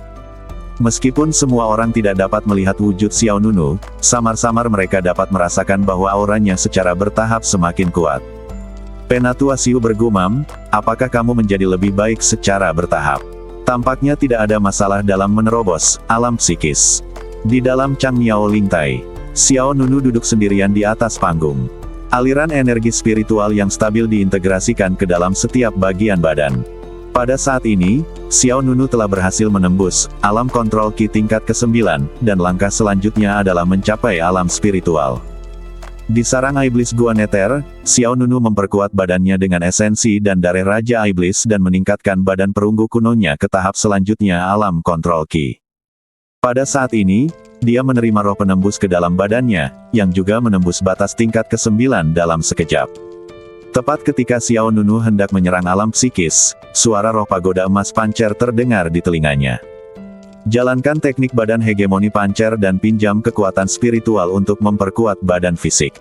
Meskipun semua orang tidak dapat melihat wujud Xiao Nunu, samar-samar mereka dapat merasakan bahwa auranya secara bertahap semakin kuat. Penatua Siu bergumam, apakah kamu menjadi lebih baik secara bertahap? Tampaknya tidak ada masalah dalam menerobos alam psikis. Di dalam Chang Miao Lingtai, Xiao Nunu duduk sendirian di atas panggung. Aliran energi spiritual yang stabil diintegrasikan ke dalam setiap bagian badan. Pada saat ini, Xiao Nunu telah berhasil menembus alam kontrol Qi tingkat ke-9, dan langkah selanjutnya adalah mencapai alam spiritual. Di sarang Iblis Gua Neter, Xiao Nunu memperkuat badannya dengan esensi dan darah Raja Iblis dan meningkatkan badan perunggu kunonya ke tahap selanjutnya alam kontrol Qi. Pada saat ini, dia menerima roh penembus ke dalam badannya, yang juga menembus batas tingkat ke-9 dalam sekejap. Tepat ketika Xiao Nunu hendak menyerang alam psikis, suara roh pagoda emas pancer terdengar di telinganya. Jalankan teknik badan hegemoni pancer dan pinjam kekuatan spiritual untuk memperkuat badan fisik.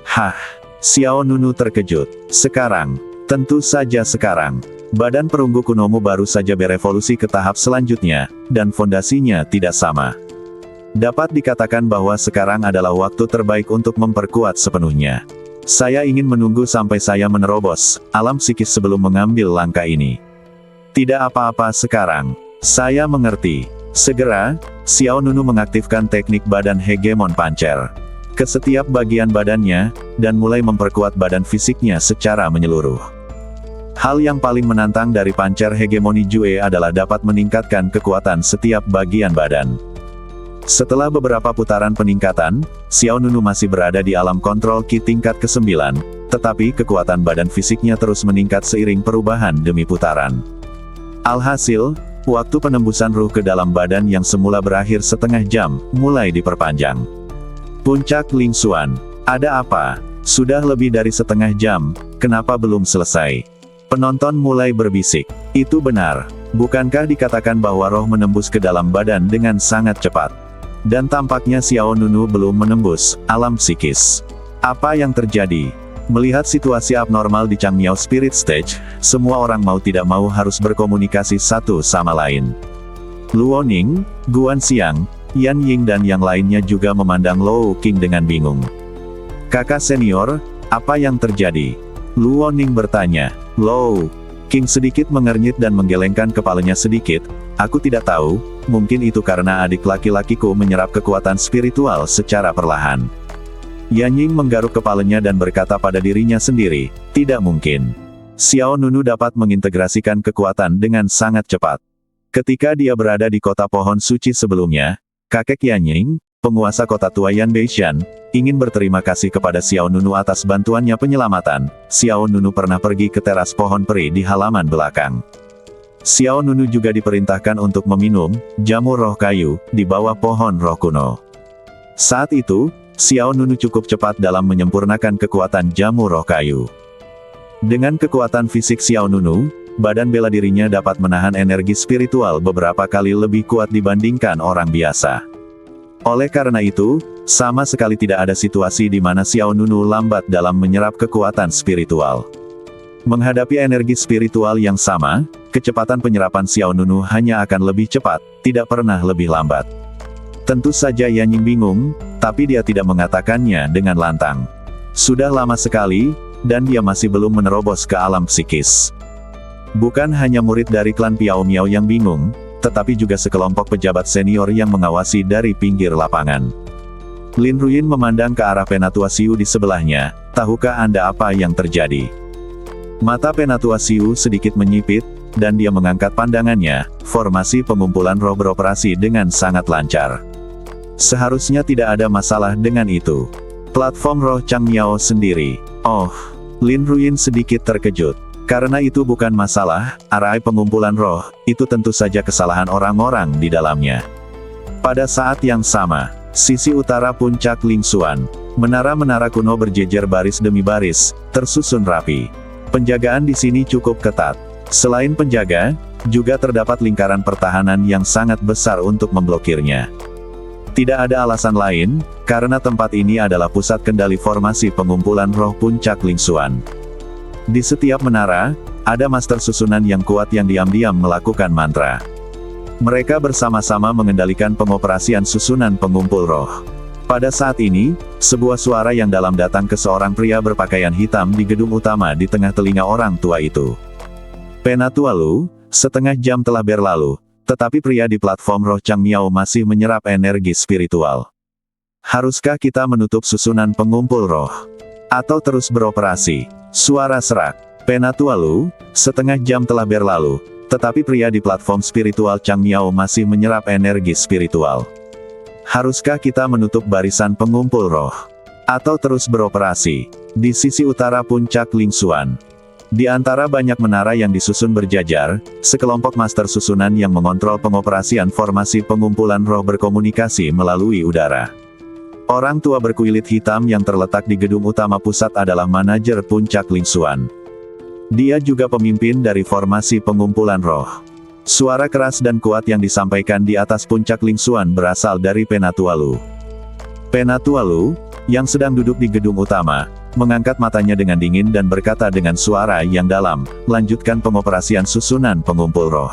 Hah, Xiao Nunu terkejut. Sekarang, tentu saja sekarang. Badan perunggu kunomu baru saja berevolusi ke tahap selanjutnya, dan fondasinya tidak sama. Dapat dikatakan bahwa sekarang adalah waktu terbaik untuk memperkuat sepenuhnya. Saya ingin menunggu sampai saya menerobos alam psikis sebelum mengambil langkah ini. Tidak apa-apa sekarang. Saya mengerti. Segera, Xiao Nunu mengaktifkan teknik badan hegemon pancer ke setiap bagian badannya, dan mulai memperkuat badan fisiknya secara menyeluruh. Hal yang paling menantang dari pancer hegemoni Jue adalah dapat meningkatkan kekuatan setiap bagian badan. Setelah beberapa putaran peningkatan, Xiao Nunu masih berada di alam kontrol Qi tingkat ke-9, tetapi kekuatan badan fisiknya terus meningkat seiring perubahan demi putaran. Alhasil, waktu penembusan ruh ke dalam badan yang semula berakhir setengah jam, mulai diperpanjang. Puncak Lingsuan. Ada apa? Sudah lebih dari setengah jam, kenapa belum selesai? Penonton mulai berbisik. Itu benar. Bukankah dikatakan bahwa roh menembus ke dalam badan dengan sangat cepat? Dan tampaknya Xiao Nunu belum menembus alam psikis. Apa yang terjadi? Melihat situasi abnormal di Chang Miao Spirit Stage, semua orang mau tidak mau harus berkomunikasi satu sama lain. Luo Ning, Guan Xiang, Yan Ying dan yang lainnya juga memandang Luo Qing dengan bingung. Kakak senior, apa yang terjadi? Luo Ning bertanya. Luo Qing sedikit mengernyit dan menggelengkan kepalanya sedikit. Aku tidak tahu, mungkin itu karena adik laki-lakiku menyerap kekuatan spiritual secara perlahan. Yan Ying menggaruk kepalanya dan berkata pada dirinya sendiri, tidak mungkin. Xiao Nunu dapat mengintegrasikan kekuatan dengan sangat cepat. Ketika dia berada di kota pohon suci sebelumnya, kakek Yan Ying, penguasa kota tua Yan Beishan, ingin berterima kasih kepada Xiao Nunu atas bantuannya penyelamatan. Xiao Nunu pernah pergi ke teras pohon peri di halaman belakang. Xiao Nunu juga diperintahkan untuk meminum jamur roh kayu di bawah pohon roh kuno. Saat itu, Xiao Nunu cukup cepat dalam menyempurnakan kekuatan jamu roh kayu. Dengan kekuatan fisik Xiao Nunu, badan bela dirinya dapat menahan energi spiritual beberapa kali lebih kuat dibandingkan orang biasa. Oleh karena itu, sama sekali tidak ada situasi di mana Xiao Nunu lambat dalam menyerap kekuatan spiritual. Menghadapi energi spiritual yang sama, kecepatan penyerapan Xiao Nunu hanya akan lebih cepat, tidak pernah lebih lambat. Tentu saja Yanying bingung, tapi dia tidak mengatakannya dengan lantang. Sudah lama sekali, dan dia masih belum menerobos ke alam psikis. Bukan hanya murid dari klan Piao Miao yang bingung, tetapi juga sekelompok pejabat senior yang mengawasi dari pinggir lapangan. Lin Ruyin memandang ke arah Penatua Xiu di sebelahnya, tahukah Anda apa yang terjadi? Mata Penatua Xiu sedikit menyipit, dan dia mengangkat pandangannya, formasi pengumpulan roh beroperasi dengan sangat lancar. Seharusnya tidak ada masalah dengan itu. Platform roh Chang Miao sendiri. Oh, Lin Ruyin sedikit terkejut. Karena itu bukan masalah, arai pengumpulan roh, itu tentu saja kesalahan orang-orang di dalamnya. Pada saat yang sama, sisi utara puncak Lingsuan, menara-menara kuno berjejer baris demi baris, tersusun rapi. Penjagaan di sini cukup ketat. Selain penjaga, juga terdapat lingkaran pertahanan yang sangat besar untuk memblokirnya. Tidak ada alasan lain, karena tempat ini adalah pusat kendali formasi pengumpulan roh puncak Lingsuan. Di setiap menara, ada master susunan yang kuat yang diam-diam melakukan mantra. Mereka bersama-sama mengendalikan pengoperasian susunan pengumpul roh. Pada saat ini, sebuah suara yang dalam datang ke seorang pria berpakaian hitam di gedung utama di tengah telinga orang tua itu. Penatua Lu, setengah jam telah berlalu, tetapi pria di platform roh Chang Miao masih menyerap energi spiritual. Haruskah kita menutup susunan pengumpul roh? Atau terus beroperasi? Suara serak. Penatua Lu, setengah jam telah berlalu, tetapi pria di platform spiritual Chang Miao masih menyerap energi spiritual. Haruskah kita menutup barisan pengumpul roh? Atau terus beroperasi? Di sisi utara puncak Lingsuan. Di antara banyak menara yang disusun berjajar, sekelompok master susunan yang mengontrol pengoperasian formasi pengumpulan roh berkomunikasi melalui udara. Orang tua berkulit hitam yang terletak di gedung utama pusat adalah manajer puncak Lingsuan. Dia juga pemimpin dari formasi pengumpulan roh. Suara keras dan kuat yang disampaikan di atas puncak Lingsuan berasal dari Penatua Lu. Penatua Lu, yang sedang duduk di gedung utama, mengangkat matanya dengan dingin dan berkata dengan suara yang dalam, lanjutkan pengoperasian susunan pengumpul roh.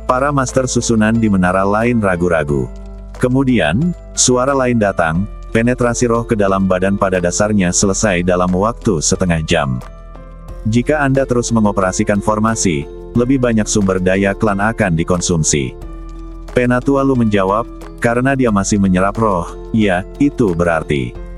Para master susunan di menara lain ragu-ragu. Kemudian, suara lain datang, penetrasi roh ke dalam badan pada dasarnya selesai dalam waktu setengah jam. Jika Anda terus mengoperasikan formasi, lebih banyak sumber daya klan akan dikonsumsi. Penatua Lu menjawab, karena dia masih menyerap roh, ya, itu berarti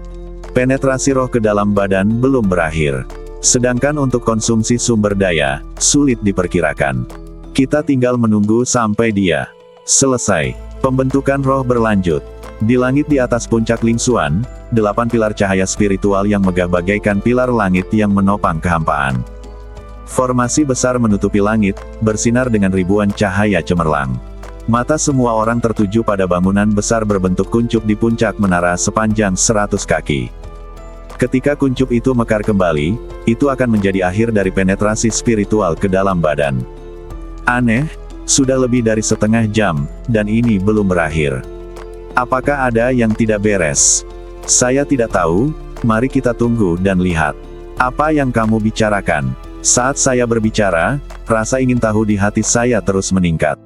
penetrasi roh ke dalam badan belum berakhir. Sedangkan untuk konsumsi sumber daya, sulit diperkirakan. Kita tinggal menunggu sampai dia selesai. Pembentukan roh berlanjut. Di langit di atas puncak Lingsuan, 8 pilar cahaya spiritual yang megah bagaikan pilar langit yang menopang kehampaan. Formasi besar menutupi langit, bersinar dengan ribuan cahaya cemerlang. Mata semua orang tertuju pada bangunan besar berbentuk kuncup di puncak menara sepanjang 100 kaki. Ketika kuncup itu mekar kembali, itu akan menjadi akhir dari penetrasi spiritual ke dalam badan. Aneh, sudah lebih dari setengah jam, dan ini belum berakhir. Apakah ada yang tidak beres? Saya tidak tahu, mari kita tunggu dan lihat. Apa yang kamu bicarakan? Saat saya berbicara, rasa ingin tahu di hati saya terus meningkat.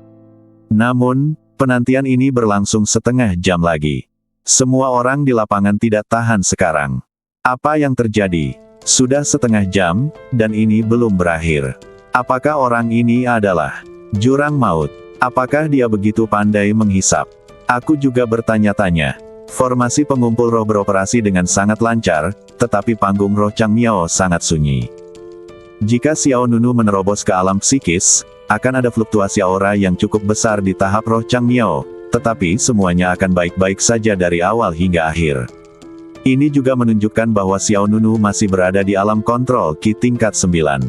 Namun, penantian ini berlangsung setengah jam lagi. Semua orang di lapangan tidak tahan sekarang. Apa yang terjadi? Sudah setengah jam, dan ini belum berakhir. Apakah orang ini adalah jurang maut? Apakah dia begitu pandai menghisap? Aku juga bertanya-tanya. Formasi pengumpul roh beroperasi dengan sangat lancar, tetapi panggung roh Chang Miao sangat sunyi. Jika Xiao Nunu menerobos ke alam psikis, akan ada fluktuasi aura yang cukup besar di tahap roh Chang Miao, tetapi semuanya akan baik-baik saja dari awal hingga akhir. Ini juga menunjukkan bahwa Xiao Nunu masih berada di alam kontrol Qi tingkat 9.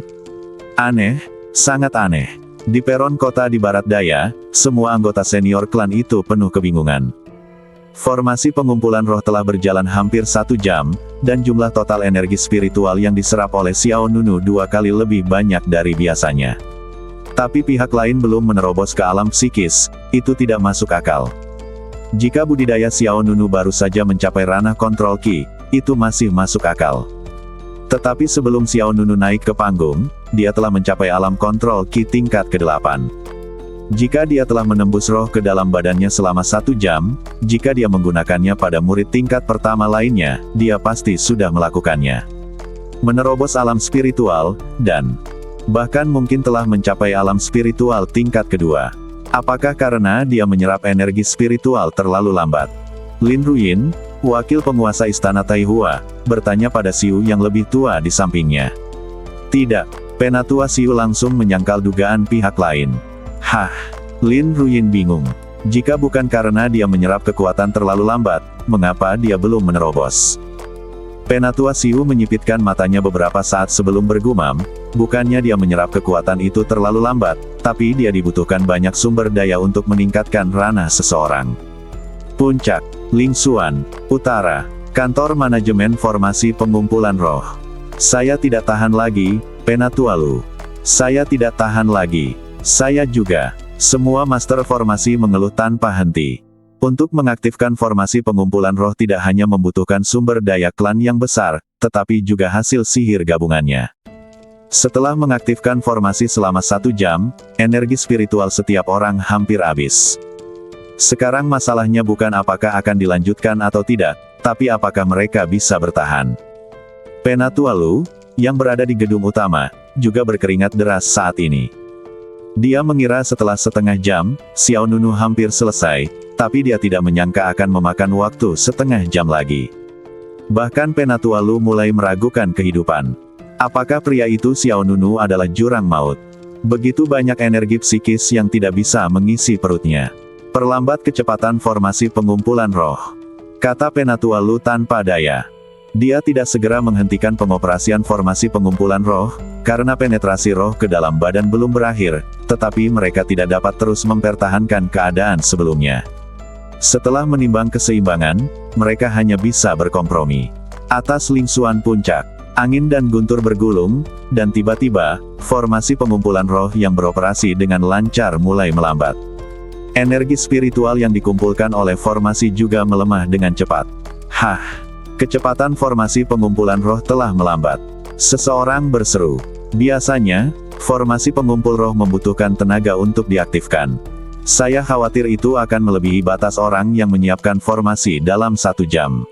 Aneh, sangat aneh. Di peron kota di barat daya, semua anggota senior klan itu penuh kebingungan. Formasi pengumpulan roh telah berjalan hampir 1 jam, dan jumlah total energi spiritual yang diserap oleh Xiao Nunu 2 kali lebih banyak dari biasanya. Tapi pihak lain belum menerobos ke alam psikis, itu tidak masuk akal. Jika budidaya Xiao Nunu baru saja mencapai ranah kontrol Qi, itu masih masuk akal. Tetapi sebelum Xiao Nunu naik ke panggung, dia telah mencapai alam kontrol Qi tingkat ke-8. Jika dia telah menembus roh ke dalam badannya selama 1 jam, jika dia menggunakannya pada murid tingkat pertama lainnya, dia pasti sudah melakukannya. Menerobos alam spiritual, dan bahkan mungkin telah mencapai alam spiritual tingkat kedua. Apakah karena dia menyerap energi spiritual terlalu lambat? Lin Ruyin, wakil penguasa istana Taihua, bertanya pada Xiu yang lebih tua di sampingnya. Tidak, Penatua Xiu langsung menyangkal dugaan pihak lain. Hah, Lin Ruyin bingung. Jika bukan karena dia menyerap kekuatan terlalu lambat, mengapa dia belum menerobos? Penatua Xiu menyipitkan matanya beberapa saat sebelum bergumam, bukannya dia menyerap kekuatan itu terlalu lambat, tapi dia dibutuhkan banyak sumber daya untuk meningkatkan ranah seseorang. Puncak, Lingsuan, Utara, Kantor Manajemen Formasi Pengumpulan Roh. Saya tidak tahan lagi, Penatua Lu. Saya tidak tahan lagi. Saya juga. Semua master formasi mengeluh tanpa henti. Untuk mengaktifkan formasi pengumpulan roh tidak hanya membutuhkan sumber daya klan yang besar, tetapi juga hasil sihir gabungannya. Setelah mengaktifkan formasi selama 1 jam, energi spiritual setiap orang hampir habis. Sekarang masalahnya bukan apakah akan dilanjutkan atau tidak, tapi apakah mereka bisa bertahan. Penatua Lu, yang berada di gedung utama, juga berkeringat deras saat ini. Dia mengira setelah setengah jam, Xiao Nunu hampir selesai, tapi dia tidak menyangka akan memakan waktu setengah jam lagi. Bahkan Penatua Lu mulai meragukan kehidupan. Apakah pria itu Xiao Nunu adalah jurang maut? Begitu banyak energi psikis yang tidak bisa mengisi perutnya. Perlambat kecepatan formasi pengumpulan roh, kata Penatua Lu tanpa daya. Dia tidak segera menghentikan pengoperasian formasi pengumpulan roh, karena penetrasi roh ke dalam badan belum berakhir, tetapi mereka tidak dapat terus mempertahankan keadaan sebelumnya. Setelah menimbang keseimbangan, mereka hanya bisa berkompromi. Atas lingsuan puncak, angin dan guntur bergulung, dan tiba-tiba, formasi pengumpulan roh yang beroperasi dengan lancar mulai melambat. Energi spiritual yang dikumpulkan oleh formasi juga melemah dengan cepat. Hah! Kecepatan formasi pengumpulan roh telah melambat. Seseorang berseru. Biasanya, formasi pengumpul roh membutuhkan tenaga untuk diaktifkan. Saya khawatir itu akan melebihi batas orang yang menyiapkan formasi dalam 1 jam.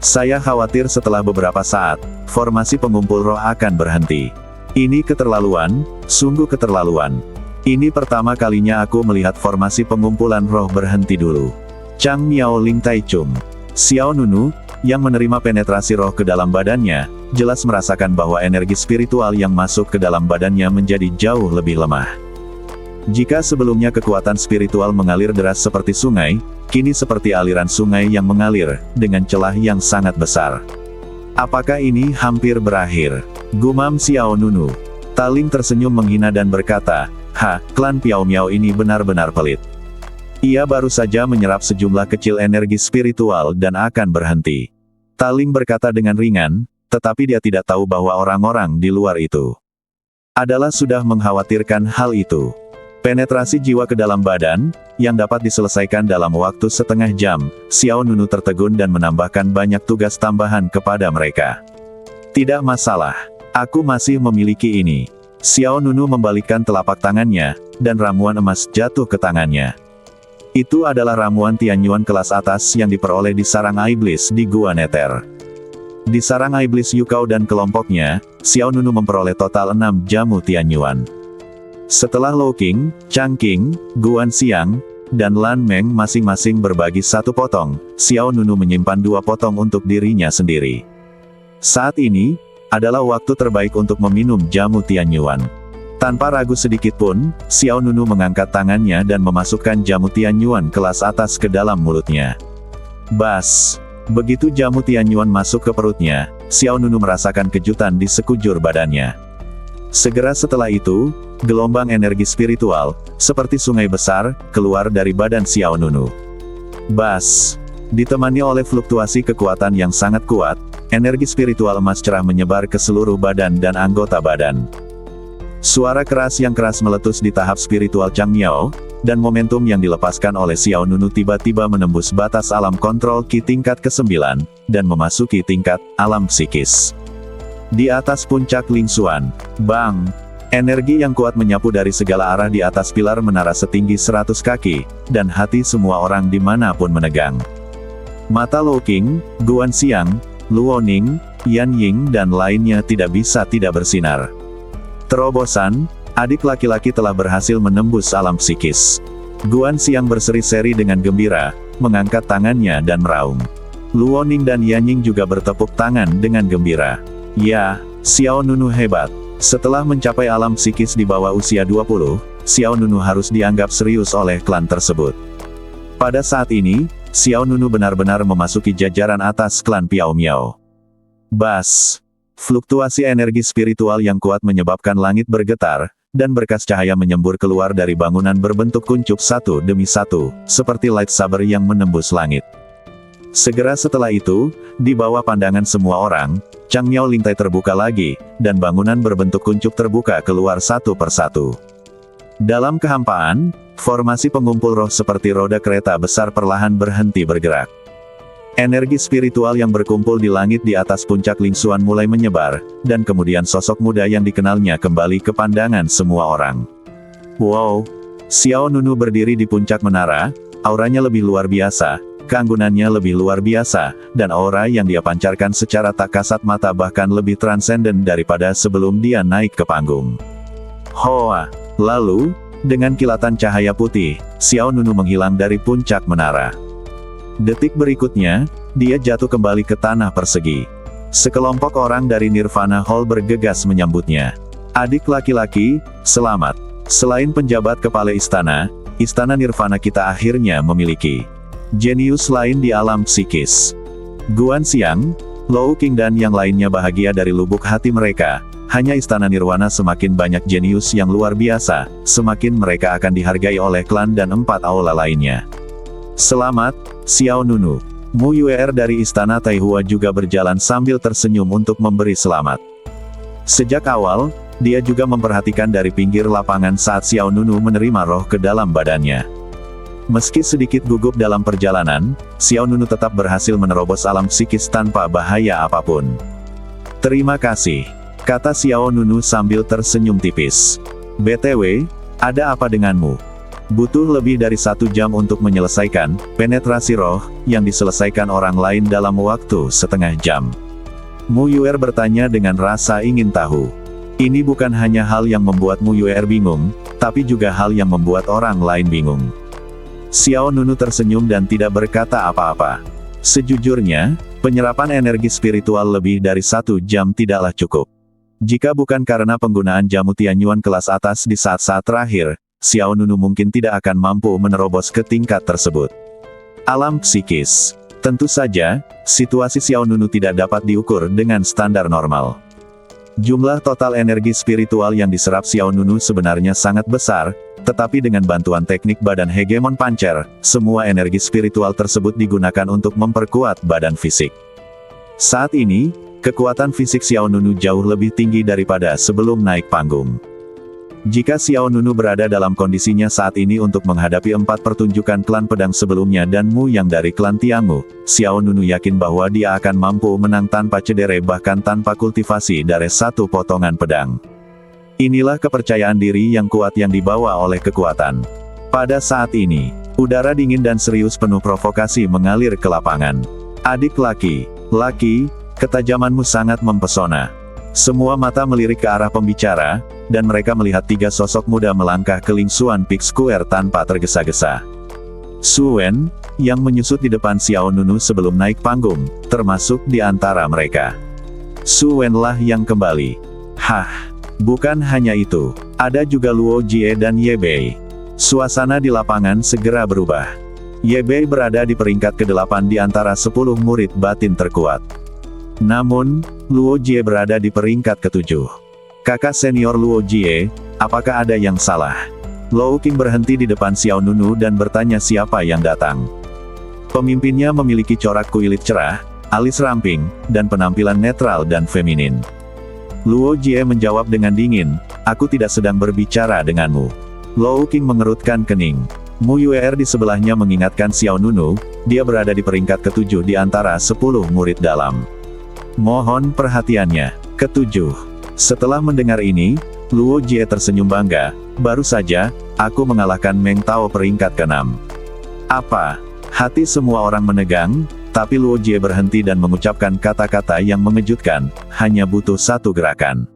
Saya khawatir setelah beberapa saat, formasi pengumpul roh akan berhenti. Ini keterlaluan, sungguh keterlaluan. Ini pertama kalinya aku melihat formasi pengumpulan roh berhenti dulu. Chang Miao Ling Taichung. Xiao Nunu, yang menerima penetrasi roh ke dalam badannya, jelas merasakan bahwa energi spiritual yang masuk ke dalam badannya menjadi jauh lebih lemah. Jika sebelumnya kekuatan spiritual mengalir deras seperti sungai, kini seperti aliran sungai yang mengalir, dengan celah yang sangat besar. Apakah ini hampir berakhir? Gumam Xiao Nunu. Taling tersenyum menghina dan berkata, klan Piao Miao ini benar-benar pelit. Ia baru saja menyerap sejumlah kecil energi spiritual dan akan berhenti. Taling berkata dengan ringan, tetapi dia tidak tahu bahwa orang-orang di luar itu adalah sudah mengkhawatirkan hal itu. Penetrasi jiwa ke dalam badan, yang dapat diselesaikan dalam waktu setengah jam, Xiao Nunu tertegun dan menambahkan banyak tugas tambahan kepada mereka. Tidak masalah, aku masih memiliki ini. Xiao Nunu membalikkan telapak tangannya, dan ramuan emas jatuh ke tangannya. Itu adalah ramuan Tianyuan kelas atas yang diperoleh di sarang iblis di Gua Neter. Di sarang iblis Yukao dan kelompoknya, Xiao Nunu memperoleh total 6 jamu Tianyuan. Setelah Lou Qing, Chang Qing, Guan Xiang, dan Lan Meng masing-masing berbagi 1 potong, Xiao Nunu menyimpan 2 potong untuk dirinya sendiri. Saat ini, adalah waktu terbaik untuk meminum jamu Tianyuan. Tanpa ragu sedikit pun, Xiao Nunu mengangkat tangannya dan memasukkan jamu Tianyuan kelas atas ke dalam mulutnya. Bas! Begitu jamu Tianyuan masuk ke perutnya, Xiao Nunu merasakan kejutan di sekujur badannya. Segera setelah itu, gelombang energi spiritual, seperti sungai besar, keluar dari badan Xiao Nunu. Bas! Ditemani oleh fluktuasi kekuatan yang sangat kuat, energi spiritual emas cerah menyebar ke seluruh badan dan anggota badan. Suara keras yang keras meletus di tahap spiritual Chang Miao, dan momentum yang dilepaskan oleh Xiao Nunu tiba-tiba menembus batas alam kontrol Qi tingkat ke-9, dan memasuki tingkat alam psikis. Di atas puncak Lingxuan, bang! Energi yang kuat menyapu dari segala arah di atas pilar menara setinggi 100 kaki, dan hati semua orang dimanapun menegang. Mata Lou Qing, Guan Xiang, Luo Ning, Yan Ying dan lainnya tidak bisa tidak bersinar. Terobosan, adik laki-laki telah berhasil menembus alam psikis. Guan Xiang berseri-seri dengan gembira, mengangkat tangannya dan meraung. Luo Ning dan Yan Ying juga bertepuk tangan dengan gembira. Ya, Xiao Nunu hebat. Setelah mencapai alam psikis di bawah usia 20, Xiao Nunu harus dianggap serius oleh klan tersebut. Pada saat ini, Xiao Nunu benar-benar memasuki jajaran atas klan Piao Miao. Bas! Fluktuasi energi spiritual yang kuat menyebabkan langit bergetar, dan berkas cahaya menyembur keluar dari bangunan berbentuk kuncup satu demi satu, seperti lightsaber yang menembus langit. Segera setelah itu, di bawah pandangan semua orang, Chang Miao lintai terbuka lagi, dan bangunan berbentuk kuncup terbuka keluar satu persatu. Dalam kehampaan, formasi pengumpul roh seperti roda kereta besar perlahan berhenti bergerak. Energi spiritual yang berkumpul di langit di atas puncak Lingxuan mulai menyebar, dan kemudian sosok muda yang dikenalnya kembali ke pandangan semua orang. Wow! Xiao Nunu berdiri di puncak menara, auranya lebih luar biasa, keanggunannya lebih luar biasa, dan aura yang dia pancarkan secara tak kasat mata bahkan lebih transenden daripada sebelum dia naik ke panggung. Hoa! Lalu, dengan kilatan cahaya putih, Xiao Nunu menghilang dari puncak menara. Detik berikutnya, dia jatuh kembali ke tanah persegi. Sekelompok orang dari Nirvana Hall bergegas menyambutnya. Adik laki-laki, selamat. Selain penjabat kepala istana, istana Nirvana kita akhirnya memiliki jenius lain di alam psikis. Guan Xiang, Lou Qing dan yang lainnya bahagia dari lubuk hati mereka. Hanya istana Nirwana semakin banyak jenius yang luar biasa, semakin mereka akan dihargai oleh klan dan 4 aula lainnya. Selamat, Xiao Nunu. Mu Yuer dari istana Taihua juga berjalan sambil tersenyum untuk memberi selamat. Sejak awal, dia juga memperhatikan dari pinggir lapangan saat Xiao Nunu menerima roh ke dalam badannya. Meski sedikit gugup dalam perjalanan, Xiao Nunu tetap berhasil menerobos alam psikis tanpa bahaya apapun. Terima kasih, kata Xiao Nunu sambil tersenyum tipis. BTW, ada apa denganmu? Butuh lebih dari 1 jam untuk menyelesaikan penetrasi roh, yang diselesaikan orang lain dalam waktu setengah jam. Mu Yuer bertanya dengan rasa ingin tahu. Ini bukan hanya hal yang membuat Mu Yuer bingung, tapi juga hal yang membuat orang lain bingung. Xiao Nunu tersenyum dan tidak berkata apa-apa. Sejujurnya, penyerapan energi spiritual lebih dari 1 jam tidaklah cukup. Jika bukan karena penggunaan jamu Tianyuan kelas atas di saat-saat terakhir, Xiao Nunu mungkin tidak akan mampu menerobos ke tingkat tersebut. Alam psikis. Tentu saja, situasi Xiao Nunu tidak dapat diukur dengan standar normal. Jumlah total energi spiritual yang diserap Xiao Nunu sebenarnya sangat besar, tetapi dengan bantuan teknik badan hegemon pancer, semua energi spiritual tersebut digunakan untuk memperkuat badan fisik. Saat ini, kekuatan fisik Xiao Nunu jauh lebih tinggi daripada sebelum naik panggung. Jika Xiao Nunu berada dalam kondisinya saat ini untuk menghadapi 4 pertunjukan klan pedang sebelumnya dan Mu yang dari klan Tiangu, Xiao Nunu yakin bahwa dia akan mampu menang tanpa cedera bahkan tanpa kultivasi dari 1 potongan pedang. Inilah kepercayaan diri yang kuat yang dibawa oleh kekuatan. Pada saat ini, udara dingin dan serius penuh provokasi mengalir ke lapangan. Adik laki, ketajamanmu sangat mempesona. Semua mata melirik ke arah pembicara, dan mereka melihat 3 sosok muda melangkah ke Lingxuan Peak Square tanpa tergesa-gesa. Su Wen, yang menyusut di depan Xiao Nunu sebelum naik panggung, termasuk di antara mereka. Su Wen lah yang kembali. Hah, bukan hanya itu, ada juga Luo Jie dan Ye Bei. Suasana di lapangan segera berubah. Ye Bei berada di peringkat ke-8 di antara 10 murid batin terkuat. Namun, Luo Jie berada di peringkat ke-7. Kakak senior Luo Jie, apakah ada yang salah? Lou Qing berhenti di depan Xiao Nunu dan bertanya siapa yang datang. Pemimpinnya memiliki corak kulit cerah, alis ramping, dan penampilan netral dan feminin. Luo Jie menjawab dengan dingin, "Aku tidak sedang berbicara denganmu." Luo Qing mengerutkan kening. Mu Yuer di sebelahnya mengingatkan Xiao Nunu, dia berada di peringkat ke-7 di antara 10 murid dalam. "Mohon perhatiannya." Ketujuh. Setelah mendengar ini, Luo Jie tersenyum bangga, "Baru saja, aku mengalahkan Meng Tao peringkat ke-6. Apa? Hati semua orang menegang, tapi Luo Jie berhenti dan mengucapkan kata-kata yang mengejutkan, "Hanya butuh satu gerakan."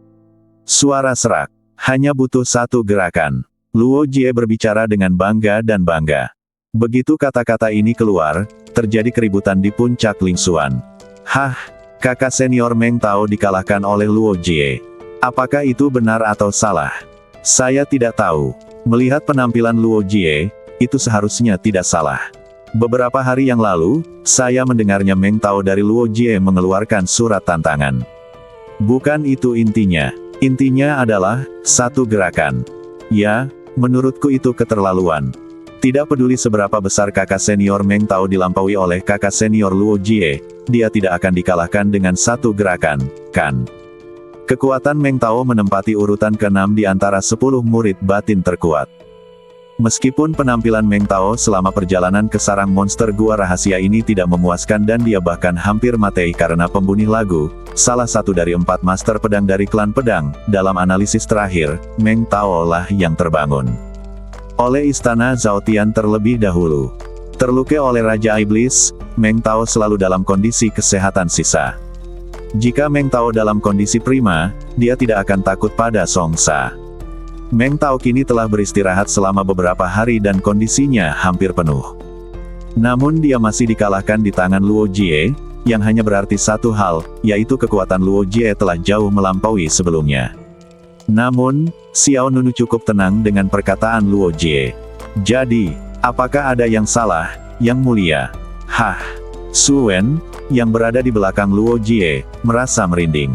Suara serak. "Hanya butuh satu gerakan." Luo Jie berbicara dengan bangga dan bangga. Begitu kata-kata ini keluar, terjadi keributan di puncak Lingsuan. "Hah? Kakak senior Meng Tao dikalahkan oleh Luo Jie. Apakah itu benar atau salah? Saya tidak tahu. Melihat penampilan Luo Jie, itu seharusnya tidak salah. Beberapa hari yang lalu, saya mendengarnya Meng Tao dari Luo Jie mengeluarkan surat tantangan. Bukan itu intinya. Intinya adalah, satu gerakan. Ya, menurutku itu keterlaluan. Tidak peduli seberapa besar kakak senior Meng Tao dilampaui oleh kakak senior Luo Jie, dia tidak akan dikalahkan dengan satu gerakan, kan? Kekuatan Meng Tao menempati urutan ke-6 di antara 10 murid batin terkuat. Meskipun penampilan Meng Tao selama perjalanan ke sarang monster gua rahasia ini tidak memuaskan dan dia bahkan hampir mati karena pembunuh lagu, salah satu dari 4 master pedang dari klan pedang, dalam analisis terakhir, Meng Tao lah yang terbangun oleh istana Zhao Tian terlebih dahulu. Terluka oleh Raja Iblis, Meng Tao selalu dalam kondisi kesehatan sisa. Jika Meng Tao dalam kondisi prima, dia tidak akan takut pada Song Sa. Meng Tao kini telah beristirahat selama beberapa hari dan kondisinya hampir penuh. Namun dia masih dikalahkan di tangan Luo Jie, yang hanya berarti satu hal, yaitu kekuatan Luo Jie telah jauh melampaui sebelumnya. Namun, Xiao Nunu cukup tenang dengan perkataan Luo Jie. "Jadi, apakah ada yang salah, Yang Mulia?" "Hah?" Su Wen, yang berada di belakang Luo Jie, merasa merinding.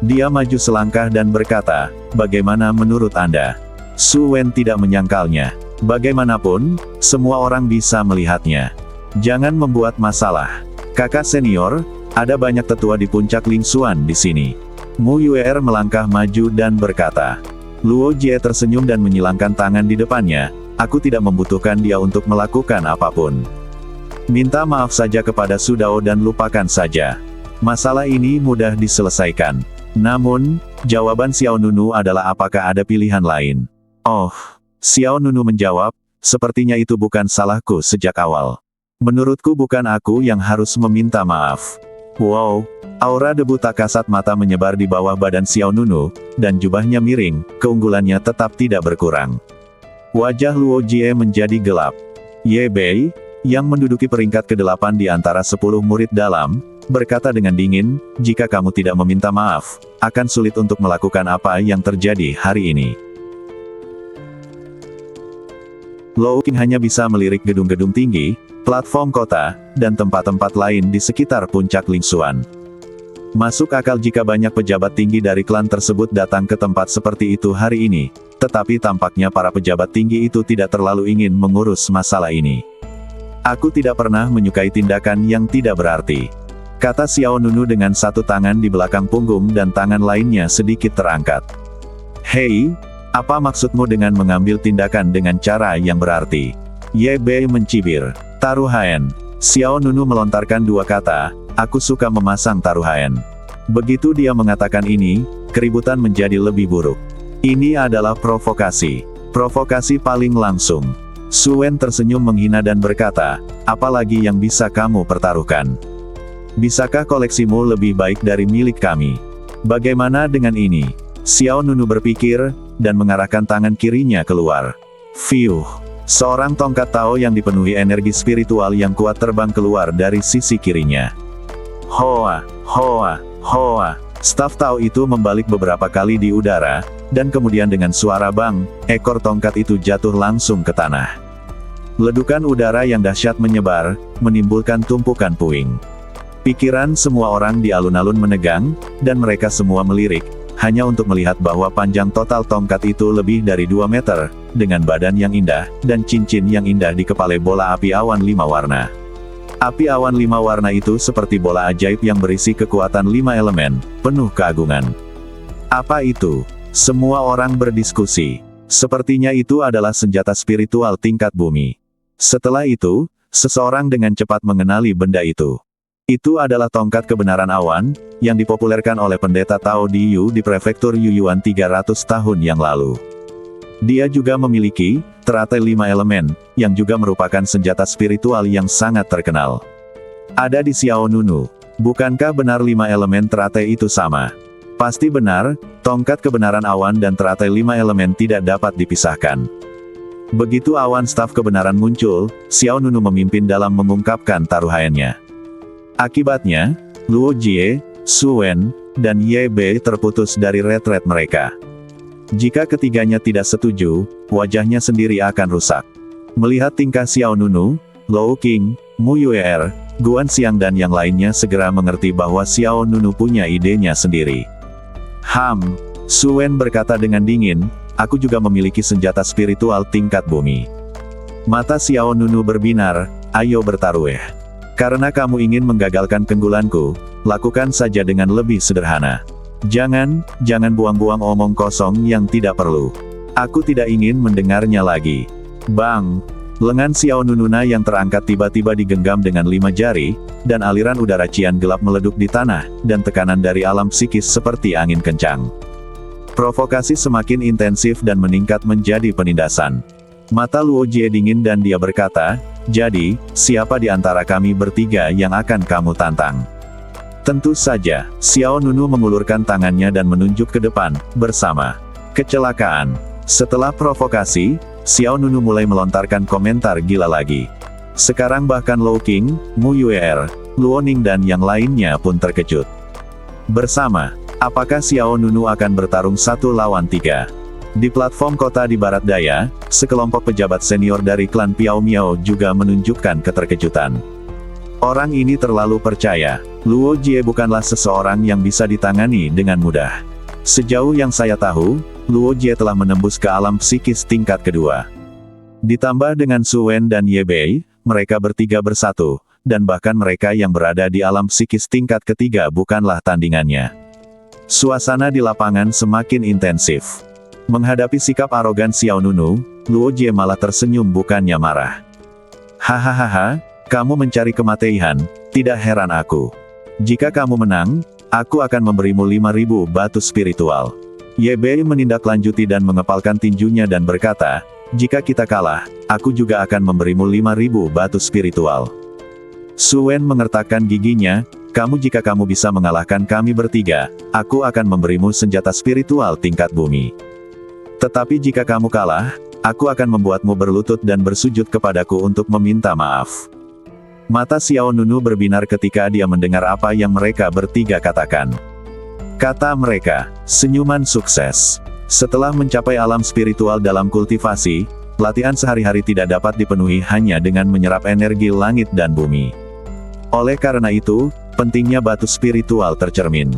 Dia maju selangkah dan berkata, "Bagaimana menurut Anda?" Su Wen tidak menyangkalnya. "Bagaimanapun, semua orang bisa melihatnya. Jangan membuat masalah. Kakak senior, ada banyak tetua di puncak Lingsuan di sini." Mu Yuer melangkah maju dan berkata. Luo Jie tersenyum dan menyilangkan tangan di depannya, "Aku tidak membutuhkan dia untuk melakukan apapun. Minta maaf saja kepada Su Dao dan lupakan saja. Masalah ini mudah diselesaikan." Namun, jawaban Xiao Nunu adalah apakah ada pilihan lain? "Oh." Xiao Nunu menjawab, "Sepertinya itu bukan salahku sejak awal. Menurutku bukan aku yang harus meminta maaf." Wow, aura debu tak kasat mata menyebar di bawah badan Xiao Nunu, dan jubahnya miring, keunggulannya tetap tidak berkurang. Wajah Luo Jie menjadi gelap. Ye Bei, yang menduduki peringkat ke-8 di antara 10 murid dalam, berkata dengan dingin, "Jika kamu tidak meminta maaf, akan sulit untuk melakukan apa yang terjadi hari ini." Luo Qing hanya bisa melirik gedung-gedung tinggi, platform kota, dan tempat-tempat lain di sekitar puncak Lingsuan. Masuk akal jika banyak pejabat tinggi dari klan tersebut datang ke tempat seperti itu hari ini, tetapi tampaknya para pejabat tinggi itu tidak terlalu ingin mengurus masalah ini. "Aku tidak pernah menyukai tindakan yang tidak berarti," kata Xiao Nunu dengan satu tangan di belakang punggung dan tangan lainnya sedikit terangkat. "Hei, apa maksudmu dengan mengambil tindakan dengan cara yang berarti?" Ye Bei mencibir. "Taruhan." Xiao Nunu melontarkan dua kata, "Aku suka memasang taruhan." Begitu dia mengatakan ini, keributan menjadi lebih buruk. Ini adalah provokasi. Provokasi paling langsung. Su Wen tersenyum menghina dan berkata, "Apalagi yang bisa kamu pertaruhkan? Bisakah koleksimu lebih baik dari milik kami? Bagaimana dengan ini?" Xiao Nunu berpikir, dan mengarahkan tangan kirinya keluar. Fiuh! Seorang tongkat Tao yang dipenuhi energi spiritual yang kuat terbang keluar dari sisi kirinya. Hoa! Hoa! Hoa! Staf Tao itu membalik beberapa kali di udara, dan kemudian dengan suara bang, ekor tongkat itu jatuh langsung ke tanah. Ledukan udara yang dahsyat menyebar, menimbulkan tumpukan puing. Pikiran semua orang di alun-alun menegang, dan mereka semua melirik, hanya untuk melihat bahwa panjang total tongkat itu lebih dari 2 meter, dengan badan yang indah, dan cincin yang indah di kepala bola api awan 5 warna. Api awan 5 warna itu seperti bola ajaib yang berisi kekuatan 5 elemen, penuh keagungan. Apa itu? Semua orang berdiskusi. Sepertinya itu adalah senjata spiritual tingkat bumi. Setelah itu, seseorang dengan cepat mengenali benda itu. Itu adalah tongkat kebenaran awan, yang dipopulerkan oleh pendeta Tao Diyu di prefektur Yuyuan 300 tahun yang lalu. Dia juga memiliki teratai 5 elemen, yang juga merupakan senjata spiritual yang sangat terkenal. Ada di Xiao Nunu. Bukankah benar 5 elemen teratai itu sama? Pasti benar, tongkat kebenaran awan dan teratai 5 elemen tidak dapat dipisahkan. Begitu awan staf kebenaran muncul, Xiao Nunu memimpin dalam mengungkapkan taruhannya. Akibatnya, Luo Jie, Su Wen, dan Ye Bei terputus dari retret mereka. Jika ketiganya tidak setuju, wajahnya sendiri akan rusak. Melihat tingkah Xiao Nunu, Lou Qing, Mu Yuer, Guan Xiang dan yang lainnya segera mengerti bahwa Xiao Nunu punya idenya sendiri. Su Wen berkata dengan dingin, aku juga memiliki senjata spiritual tingkat bumi. Mata Xiao Nunu berbinar, ayo bertaruh. Karena kamu ingin menggagalkan keunggulanku, lakukan saja dengan lebih sederhana. Jangan buang-buang omong kosong yang tidak perlu. Aku tidak ingin mendengarnya lagi. Bang! Lengan Xiao Nununa yang terangkat tiba-tiba digenggam dengan 5 jari, dan aliran udara cian gelap meleduk di tanah, dan tekanan dari alam psikis seperti angin kencang. Provokasi semakin intensif dan meningkat menjadi penindasan. Mata Luo Jie dingin dan dia berkata, jadi, siapa di antara kami bertiga yang akan kamu tantang? Tentu saja, Xiao Nunu mengulurkan tangannya dan menunjuk ke depan, bersama. Kecelakaan. Setelah provokasi, Xiao Nunu mulai melontarkan komentar gila lagi. Sekarang bahkan Lou Qing, Mu Yuer, Luo Ning dan yang lainnya pun terkejut. Bersama, apakah Xiao Nunu akan bertarung 1 lawan 3? Di platform kota di barat daya, sekelompok pejabat senior dari klan Piao Miao juga menunjukkan keterkejutan. Orang ini terlalu percaya, Luo Jie bukanlah seseorang yang bisa ditangani dengan mudah. Sejauh yang saya tahu, Luo Jie telah menembus ke alam psikis tingkat kedua. Ditambah dengan Su Wen dan Ye Bei, mereka bertiga bersatu, dan bahkan mereka yang berada di alam psikis tingkat ketiga bukanlah tandingannya. Suasana di lapangan semakin intensif. Menghadapi sikap arogan Xiao Nunu, Luo Jie malah tersenyum bukannya marah. Hahaha, kamu mencari kematian, tidak heran aku. Jika kamu menang, aku akan memberimu 5.000 batu spiritual. Ye Bei menindaklanjuti dan mengepalkan tinjunya dan berkata, jika kita kalah, aku juga akan memberimu 5.000 batu spiritual. Su Wen mengertakkan giginya, jika kamu bisa mengalahkan kami bertiga, aku akan memberimu senjata spiritual tingkat bumi. Tetapi jika kamu kalah, aku akan membuatmu berlutut dan bersujud kepadaku untuk meminta maaf. Mata Xiao Nunu berbinar ketika dia mendengar apa yang mereka bertiga katakan. Kata mereka, senyuman sukses. Setelah mencapai alam spiritual dalam kultivasi, latihan sehari-hari tidak dapat dipenuhi hanya dengan menyerap energi langit dan bumi. Oleh karena itu, pentingnya batu spiritual tercermin.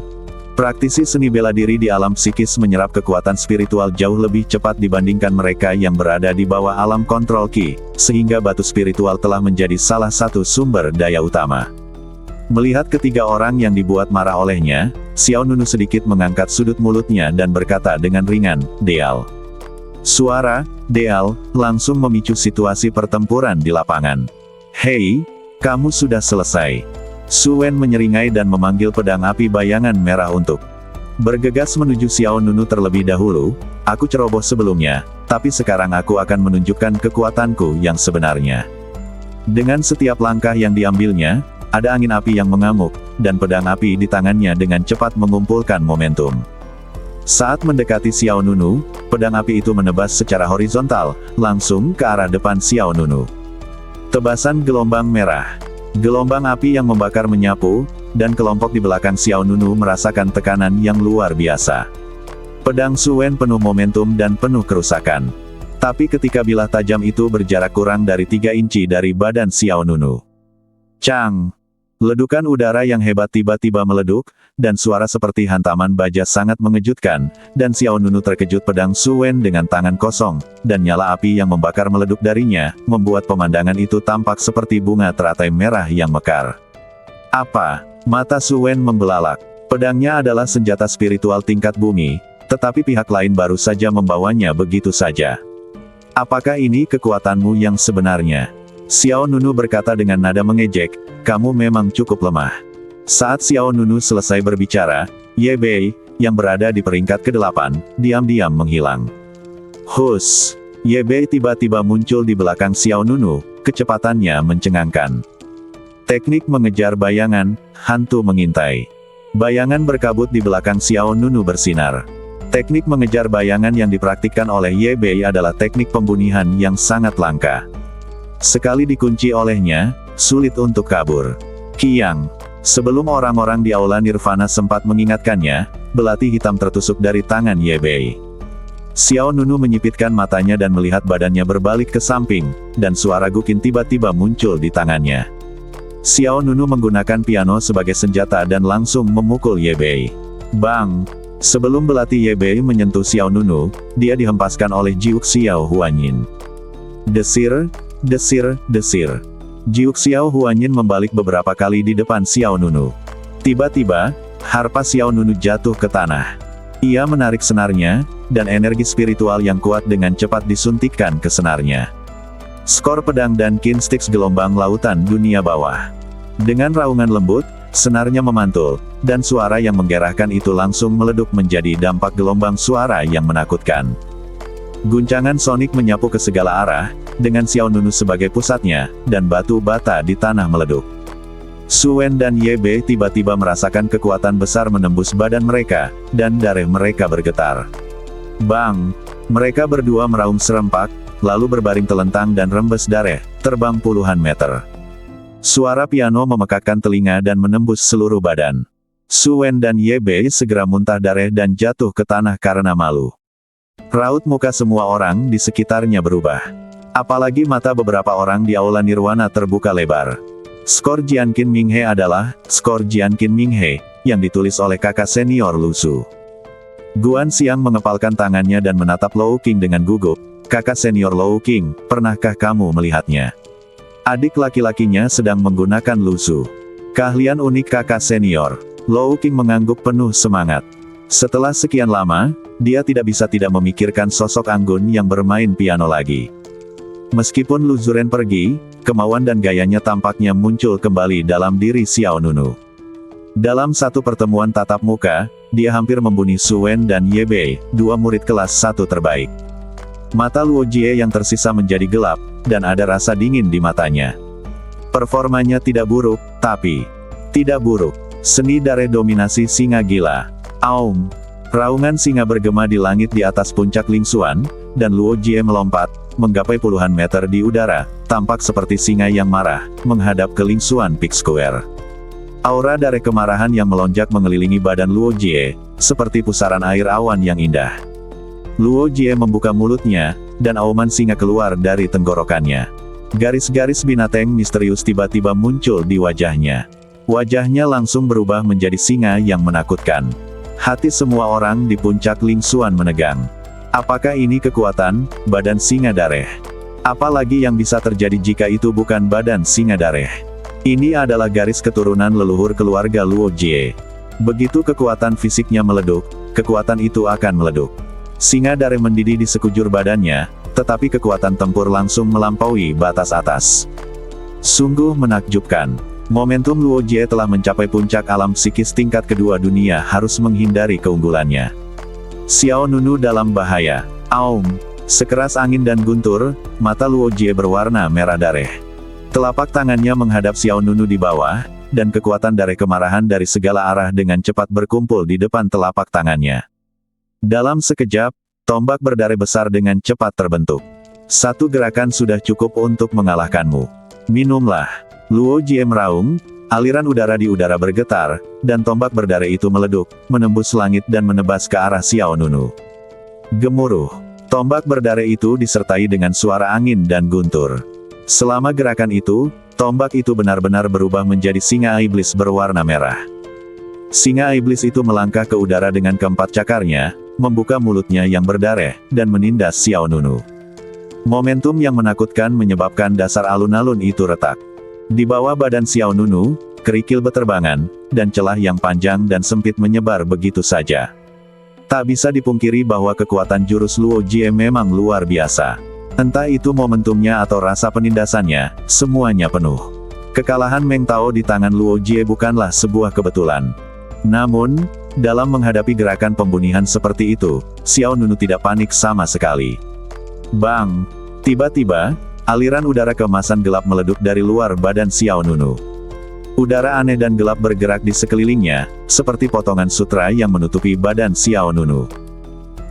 Praktisi seni bela diri di alam psikis menyerap kekuatan spiritual jauh lebih cepat dibandingkan mereka yang berada di bawah alam kontrol Qi, sehingga batu spiritual telah menjadi salah satu sumber daya utama. Melihat ketiga orang yang dibuat marah olehnya, Xiao Nunu sedikit mengangkat sudut mulutnya dan berkata dengan ringan, Deal. Suara, Deal, langsung memicu situasi pertempuran di lapangan. Hei, kamu sudah selesai. Su Wen menyeringai dan memanggil pedang api bayangan merah untuk bergegas menuju Xiao Nunu terlebih dahulu. Aku ceroboh sebelumnya, tapi sekarang aku akan menunjukkan kekuatanku yang sebenarnya. Dengan setiap langkah yang diambilnya, ada angin api yang mengamuk, dan pedang api di tangannya dengan cepat mengumpulkan momentum. Saat mendekati Xiao Nunu, pedang api itu menebas secara horizontal, langsung ke arah depan Xiao Nunu. Tebasan gelombang merah. Gelombang api yang membakar menyapu, dan kelompok di belakang Xiao Nunu merasakan tekanan yang luar biasa. Pedang Su Wen penuh momentum dan penuh kerusakan. Tapi ketika bilah tajam itu berjarak kurang dari 3 inci dari badan Xiao Nunu. Cang! Ledukan udara yang hebat tiba-tiba meleduk, dan suara seperti hantaman baja sangat mengejutkan, dan Xiao Nunu terkejut pedang Su Wen dengan tangan kosong, dan nyala api yang membakar meleduk darinya, membuat pemandangan itu tampak seperti bunga teratai merah yang mekar. Apa? Mata Su Wen membelalak. Pedangnya adalah senjata spiritual tingkat bumi, tetapi pihak lain baru saja membawanya begitu saja. Apakah ini kekuatanmu yang sebenarnya? Xiao Nunu berkata dengan nada mengejek, kamu memang cukup lemah. Saat Xiao Nunu selesai berbicara, Ye Bei, yang berada di peringkat ke-8, diam-diam menghilang. Hus! Ye Bei tiba-tiba muncul di belakang Xiao Nunu, kecepatannya mencengangkan. Teknik mengejar bayangan, hantu mengintai. Bayangan berkabut di belakang Xiao Nunu bersinar. Teknik mengejar bayangan yang dipraktikkan oleh Ye Bei adalah teknik pembunihan yang sangat langka. Sekali dikunci olehnya, sulit untuk kabur. Kiang. Sebelum orang-orang di Aula Nirvana sempat mengingatkannya, belati hitam tertusuk dari tangan Ye Bei. Xiao Nunu menyipitkan matanya dan melihat badannya berbalik ke samping, dan suara Guqin tiba-tiba muncul di tangannya. Xiao Nunu menggunakan piano sebagai senjata dan langsung memukul Ye Bei. Bang! Sebelum belati Ye Bei menyentuh Xiao Nunu, dia dihempaskan oleh Jiuk Xiao Huanyin. Desir! Desir, desir. Jiuk Xiao Huanyin membalik beberapa kali di depan Xiao Nunu. Tiba-tiba, harpa Xiao Nunu jatuh ke tanah. Ia menarik senarnya, dan energi spiritual yang kuat dengan cepat disuntikkan ke senarnya. Skor pedang dan kin sticks gelombang lautan dunia bawah. Dengan raungan lembut, senarnya memantul, dan suara yang menggerahkan itu langsung meleduk menjadi dampak gelombang suara yang menakutkan. Guncangan sonik menyapu ke segala arah, dengan Xiao Nunu sebagai pusatnya, dan batu bata di tanah meleduk. Su Wen dan Ye Bei tiba-tiba merasakan kekuatan besar menembus badan mereka, dan darah mereka bergetar. Bang! Mereka berdua meraung serempak, lalu berbaring telentang dan rembes darah, terbang puluhan meter. Suara piano memekakkan telinga dan menembus seluruh badan. Su Wen dan Ye Bei segera muntah darah dan jatuh ke tanah karena malu. Raut muka semua orang di sekitarnya berubah. Apalagi mata beberapa orang di Aula Nirwana terbuka lebar. Skor Jianqin Minghe adalah, skor Jianqin Minghe, yang ditulis oleh kakak senior Lu Su. Guan Xiang mengepalkan tangannya dan menatap Lou Qing dengan gugup. Kakak senior Lou Qing, pernahkah kamu melihatnya? Adik laki-lakinya sedang menggunakan Lu Su. Keahlian unik kakak senior. Lou Qing mengangguk penuh semangat. Setelah sekian lama, dia tidak bisa tidak memikirkan sosok anggun yang bermain piano lagi. Meskipun Lu Zuren pergi, kemauan dan gayanya tampaknya muncul kembali dalam diri Xiao Nunu. Dalam satu pertemuan tatap muka, dia hampir membunuh Su Wen dan Ye Bei, dua murid kelas 1 terbaik. Mata Luo Jie yang tersisa menjadi gelap, dan ada rasa dingin di matanya. Performanya tidak buruk, tapi tidak buruk. Seni darah dominasi singa gila. Aum! Raungan singa bergema di langit di atas puncak Lingsuan, dan Luo Jie melompat, menggapai puluhan meter di udara, tampak seperti singa yang marah, menghadap ke Lingsuan Peak Square. Aura darah kemarahan yang melonjak mengelilingi badan Luo Jie, seperti pusaran air awan yang indah. Luo Jie membuka mulutnya, dan auman singa keluar dari tenggorokannya. Garis-garis binatang misterius tiba-tiba muncul di wajahnya. Wajahnya langsung berubah menjadi singa yang menakutkan. Hati semua orang di puncak Lingsuan menegang. Apakah ini kekuatan badan singa darah? Apalagi yang bisa terjadi jika itu bukan badan singa darah? Ini adalah garis keturunan leluhur keluarga Luo Jie. Begitu kekuatan fisiknya meleduk, kekuatan itu akan meleduk. Singa darah mendidih di sekujur badannya, tetapi kekuatan tempur langsung melampaui batas atas. Sungguh menakjubkan. Momentum Luo Jie telah mencapai puncak alam psikis tingkat kedua, dunia harus menghindari keunggulannya. Xiao Nunu dalam bahaya. Aum! Sekeras angin dan guntur, mata Luo Jie berwarna merah darah. Telapak tangannya menghadap Xiao Nunu di bawah, dan kekuatan darah kemarahan dari segala arah dengan cepat berkumpul di depan telapak tangannya. Dalam sekejap, tombak berdarah besar dengan cepat terbentuk. Satu gerakan sudah cukup untuk mengalahkanmu. Minumlah. Luo Jie meraung, aliran udara di udara bergetar, dan tombak berdarah itu meleduk, menembus langit dan menebas ke arah Xiao Nunu. Gemuruh. Tombak berdarah itu disertai dengan suara angin dan guntur. Selama gerakan itu, Tombak itu benar-benar berubah menjadi singa iblis berwarna merah. Singa iblis itu melangkah ke udara dengan keempat cakarnya, membuka mulutnya yang berdarah, dan menindas Xiao Nunu. Momentum yang menakutkan menyebabkan dasar alun-alun itu retak. Di bawah badan Xiao Nunu, kerikil beterbangan, dan celah yang panjang dan sempit menyebar begitu saja. Tak bisa dipungkiri bahwa kekuatan jurus Luo Jie memang luar biasa. Entah itu momentumnya atau rasa penindasannya, semuanya penuh. Kekalahan Meng Tao di tangan Luo Jie bukanlah sebuah kebetulan. Namun, dalam menghadapi gerakan pembunihan seperti itu, Xiao Nunu tidak panik sama sekali. Bang! Tiba-tiba, aliran udara keemasan gelap meleduk dari luar badan Xiao Nunu. Udara aneh dan gelap bergerak di sekelilingnya, seperti potongan sutra yang menutupi badan Xiao Nunu.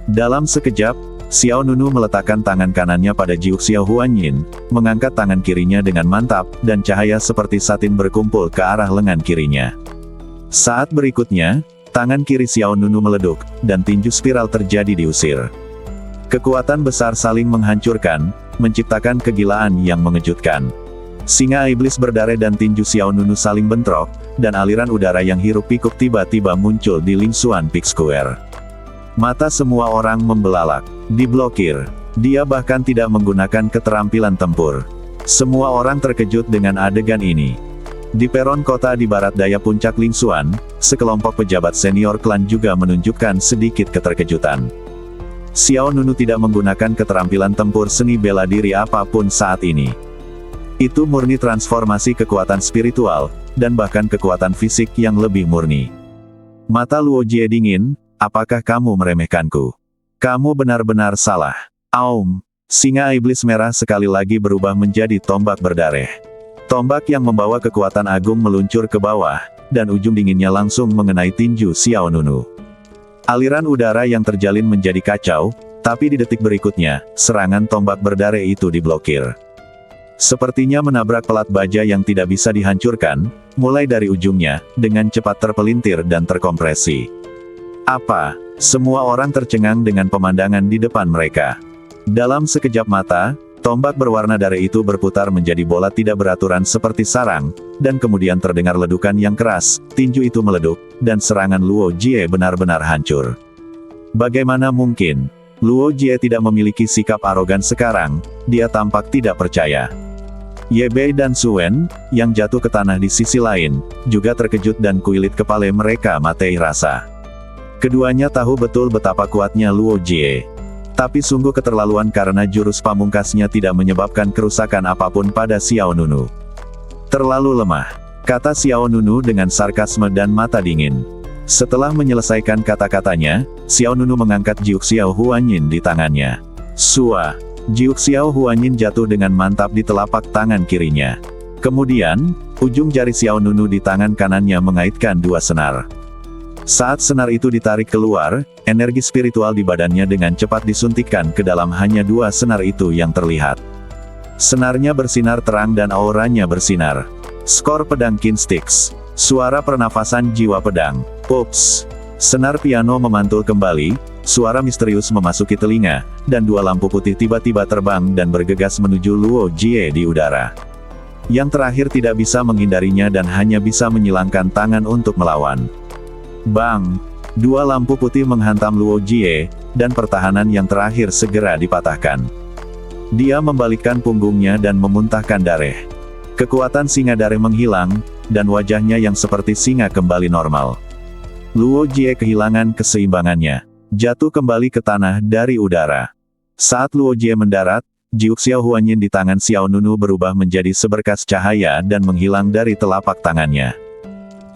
Dalam sekejap, Xiao Nunu meletakkan tangan kanannya pada Jiu Xiao Huanyin, mengangkat tangan kirinya dengan mantap, dan cahaya seperti satin berkumpul ke arah lengan kirinya. Saat berikutnya, tangan kiri Xiao Nunu meleduk, dan tinju spiral terjadi diusir. Kekuatan besar saling menghancurkan, menciptakan kegilaan yang mengejutkan. Singa iblis berdarah dan tinju Xiao Nunu saling bentrok, dan aliran udara yang hiruk-pikuk tiba-tiba muncul di Lingsuan Peak Square. Mata semua orang membelalak, diblokir. Dia bahkan tidak menggunakan keterampilan tempur. Semua orang terkejut dengan adegan ini. Di peron kota di barat daya puncak Lingsuan, sekelompok pejabat senior klan juga menunjukkan sedikit keterkejutan. Xiao Nunu tidak menggunakan keterampilan tempur seni bela diri apapun saat ini. Itu murni transformasi kekuatan spiritual, dan bahkan kekuatan fisik yang lebih murni. Mata Luo Jie dingin. Apakah kamu meremehkanku? Kamu benar-benar salah. Aum! Singa iblis merah sekali lagi berubah menjadi tombak berdarah. Tombak yang membawa kekuatan agung meluncur ke bawah, dan ujung dinginnya langsung mengenai tinju Xiao Nunu. Aliran udara yang terjalin menjadi kacau, tapi di detik berikutnya, serangan tombak berdarah itu diblokir. Sepertinya menabrak pelat baja yang tidak bisa dihancurkan, mulai dari ujungnya, dengan cepat terpelintir dan terkompresi. Apa? Semua orang tercengang dengan pemandangan di depan mereka. Dalam sekejap mata, tombak berwarna darah itu berputar menjadi bola tidak beraturan seperti sarang, dan kemudian terdengar ledukan yang keras, tinju itu meleduk, dan serangan Luo Jie benar-benar hancur. Bagaimana mungkin? Luo Jie tidak memiliki sikap arogan sekarang, dia tampak tidak percaya. Ye Bei dan Su Wen, yang jatuh ke tanah di sisi lain, juga terkejut dan kuilit kepala mereka matei rasa. Keduanya tahu betul betapa kuatnya Luo Jie. Tapi sungguh keterlaluan karena jurus pamungkasnya tidak menyebabkan kerusakan apapun pada Xiao Nunu. Terlalu lemah, kata Xiao Nunu dengan sarkasme dan mata dingin. Setelah menyelesaikan kata-katanya, Xiao Nunu mengangkat Jiu Xiao Huanyin di tangannya. Sua! Jiu Xiao Huanyin jatuh dengan mantap di telapak tangan kirinya. Kemudian, ujung jari Xiao Nunu di tangan kanannya mengaitkan dua senar. Saat senar itu ditarik keluar, energi spiritual di badannya dengan cepat disuntikkan ke dalam hanya dua senar itu yang terlihat. Senarnya bersinar terang dan auranya bersinar. Skor pedang Kinstix. Suara pernafasan jiwa pedang. Ups! Senar piano memantul kembali, suara misterius memasuki telinga, dan dua lampu putih tiba-tiba terbang dan bergegas menuju Luo Jie di udara. Yang terakhir tidak bisa menghindarinya dan hanya bisa menyilangkan tangan untuk melawan. Bang! Dua lampu putih menghantam Luo Jie, dan pertahanan yang terakhir segera dipatahkan. Dia membalikkan punggungnya dan memuntahkan darah. Kekuatan singa darah menghilang, dan wajahnya yang seperti singa kembali normal. Luo Jie kehilangan keseimbangannya, jatuh kembali ke tanah dari udara. Saat Luo Jie mendarat, Jiu Xiao Huanyin di tangan Xiao Nunu berubah menjadi seberkas cahaya dan menghilang dari telapak tangannya.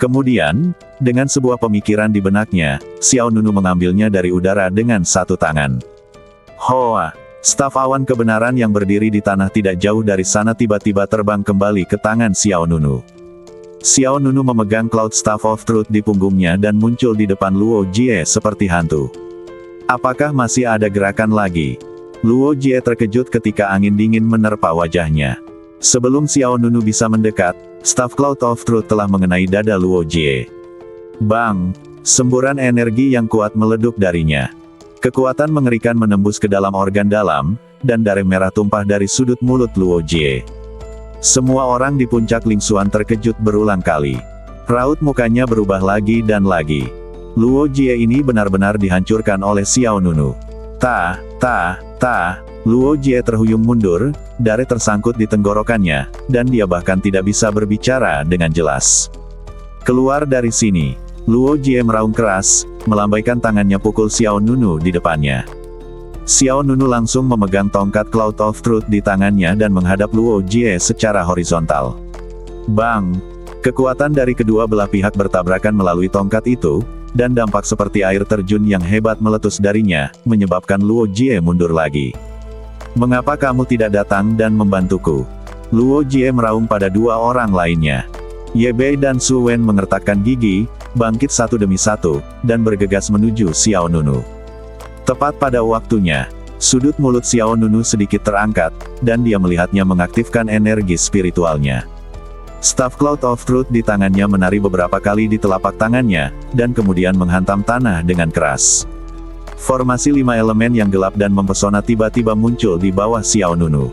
Kemudian, dengan sebuah pemikiran di benaknya, Xiao Nunu mengambilnya dari udara dengan satu tangan. Hoa! Staf awan kebenaran yang berdiri di tanah tidak jauh dari sana tiba-tiba terbang kembali ke tangan Xiao Nunu. Xiao Nunu memegang Cloud Staff of Truth di punggungnya dan muncul di depan Luo Jie seperti hantu. Apakah masih ada gerakan lagi? Luo Jie terkejut ketika angin dingin menerpa wajahnya. Sebelum Xiao Nunu bisa mendekat, Staff Cloud of Truth telah mengenai dada Luo Jie. Bang! Semburan energi yang kuat meleduk darinya. Kekuatan mengerikan menembus ke dalam organ dalam, dan darah merah tumpah dari sudut mulut Luo Jie. Semua orang di puncak Lingxuan terkejut berulang kali. Raut mukanya berubah lagi dan lagi. Luo Jie ini benar-benar dihancurkan oleh Xiao Nunu. Luo Jie terhuyung mundur, darah tersangkut di tenggorokannya, dan dia bahkan tidak bisa berbicara dengan jelas. Keluar dari sini. Luo Jie meraung keras, melambaikan tangannya pukul Xiao Nunu di depannya. Xiao Nunu langsung memegang tongkat Cloud of Truth di tangannya dan menghadap Luo Jie secara horizontal. Bang! Kekuatan dari kedua belah pihak bertabrakan melalui tongkat itu, dan dampak seperti air terjun yang hebat meletus darinya, menyebabkan Luo Jie mundur lagi. Mengapa kamu tidak datang dan membantuku? Luo Jie meraung pada dua orang lainnya. Ye Bei dan Su Wen mengertakkan gigi, bangkit satu demi satu, dan bergegas menuju Xiao Nunu. Tepat pada waktunya, sudut mulut Xiao Nunu sedikit terangkat, dan dia melihatnya mengaktifkan energi spiritualnya. Staff Cloud of Truth di tangannya menari beberapa kali di telapak tangannya, dan kemudian menghantam tanah dengan keras. Formasi 5 elemen yang gelap dan mempesona tiba-tiba muncul di bawah Xiao Nunu.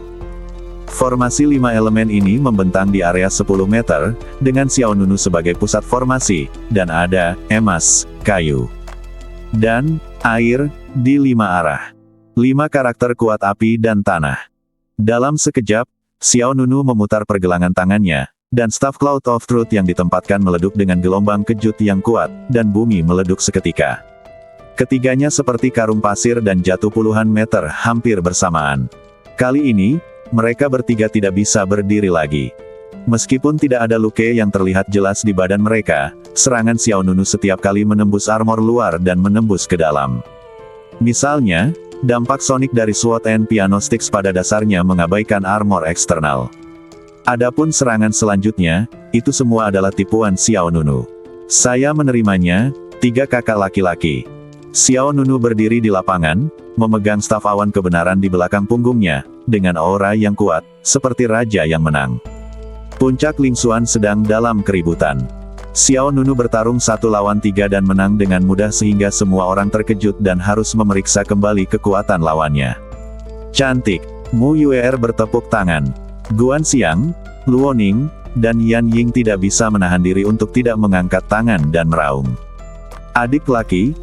Formasi 5 elemen ini membentang di area 10 meter, dengan Xiao Nunu sebagai pusat formasi, dan ada emas, kayu, dan air di 5 arah. 5 karakter kuat api dan tanah. Dalam sekejap, Xiao Nunu memutar pergelangan tangannya, dan Staff Cloud of Truth yang ditempatkan meleduk dengan gelombang kejut yang kuat, dan bumi meleduk seketika. Ketiganya seperti karung pasir dan jatuh puluhan meter hampir bersamaan. Kali ini, mereka bertiga tidak bisa berdiri lagi. Meskipun tidak ada luka yang terlihat jelas di badan mereka, serangan Xiao Nunu setiap kali menembus armor luar dan menembus ke dalam. Misalnya, dampak sonik dari Sword and Piano Sticks pada dasarnya mengabaikan armor eksternal. Adapun serangan selanjutnya, itu semua adalah tipuan Xiao Nunu. Saya menerimanya, 3 kakak laki-laki. Xiao Nunu berdiri di lapangan, memegang staf awan kebenaran di belakang punggungnya, dengan aura yang kuat, seperti raja yang menang. Puncak Lingxuan sedang dalam keributan. Xiao Nunu bertarung 1 lawan 3 dan menang dengan mudah sehingga semua orang terkejut dan harus memeriksa kembali kekuatan lawannya. Cantik, Mu Yuer bertepuk tangan. Guan Xiang, Luo Ning, dan Yan Ying tidak bisa menahan diri untuk tidak mengangkat tangan dan meraung. Adik laki,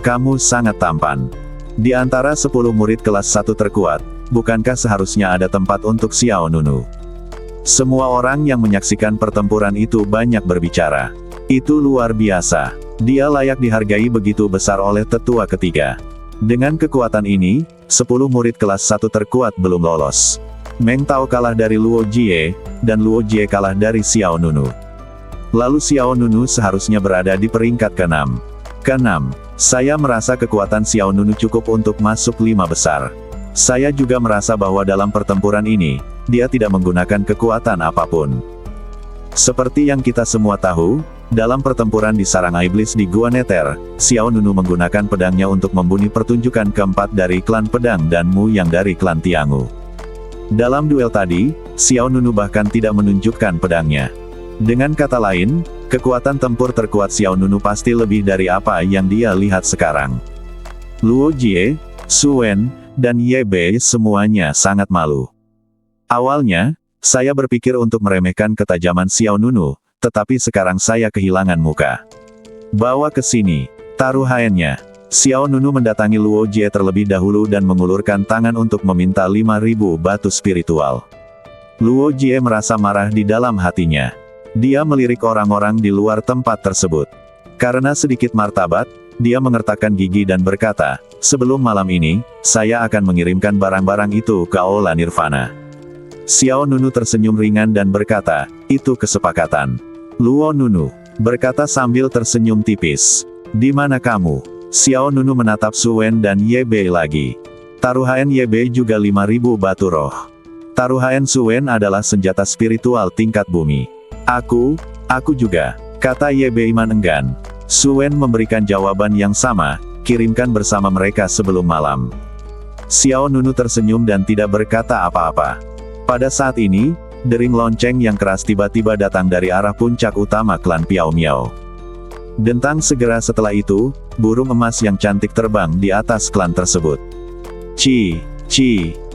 kamu sangat tampan. Di antara 10 murid kelas 1 terkuat, bukankah seharusnya ada tempat untuk Xiao Nunu? Semua orang yang menyaksikan pertempuran itu banyak berbicara. Itu luar biasa. Dia layak dihargai begitu besar oleh tetua ketiga. Dengan kekuatan ini, 10 murid kelas 1 terkuat belum lolos. Meng Tao kalah dari Luo Jie, dan Luo Jie kalah dari Xiao Nunu. Lalu Xiao Nunu seharusnya berada di peringkat ke-6. Ke-6, saya merasa kekuatan Xiao Nunu cukup untuk masuk 5 besar. Saya juga merasa bahwa dalam pertempuran ini, dia tidak menggunakan kekuatan apapun. Seperti yang kita semua tahu, dalam pertempuran di sarang iblis di Gua Nether, Xiao Nunu menggunakan pedangnya untuk membunuh pertunjukan keempat dari klan pedang dan Mu yang dari klan Tiangu. Dalam duel tadi, Xiao Nunu bahkan tidak menunjukkan pedangnya. Dengan kata lain, kekuatan tempur terkuat Xiao Nunu pasti lebih dari apa yang dia lihat sekarang. Luo Jie, Su Wen, dan Ye Bei semuanya sangat malu. Awalnya, saya berpikir untuk meremehkan ketajaman Xiao Nunu, tetapi sekarang saya kehilangan muka. Bawa ke sini, taruhannya. Xiao Nunu mendatangi Luo Jie terlebih dahulu dan mengulurkan tangan untuk meminta 5.000 batu spiritual. Luo Jie merasa marah di dalam hatinya. Dia melirik orang-orang di luar tempat tersebut. Karena sedikit martabat, dia mengertakkan gigi dan berkata, sebelum malam ini, saya akan mengirimkan barang-barang itu ke Aula Nirvana. Xiao Nunu tersenyum ringan dan berkata, itu kesepakatan. Luo Nunu berkata sambil tersenyum tipis. Di mana kamu? Xiao Nunu menatap Su Wen dan Ye Bei lagi. Taruhan Ye Bei juga 5.000 batu roh. Taruhan Su Wen adalah senjata spiritual tingkat bumi. Aku juga, kata Ye Bei enggan. Su Wen memberikan jawaban yang sama, kirimkan bersama mereka sebelum malam. Xiao Nunu tersenyum dan tidak berkata apa-apa. Pada saat ini, dering lonceng yang keras tiba-tiba datang dari arah puncak utama klan Piao Miao. Dentang segera setelah itu, burung emas yang cantik terbang di atas klan tersebut.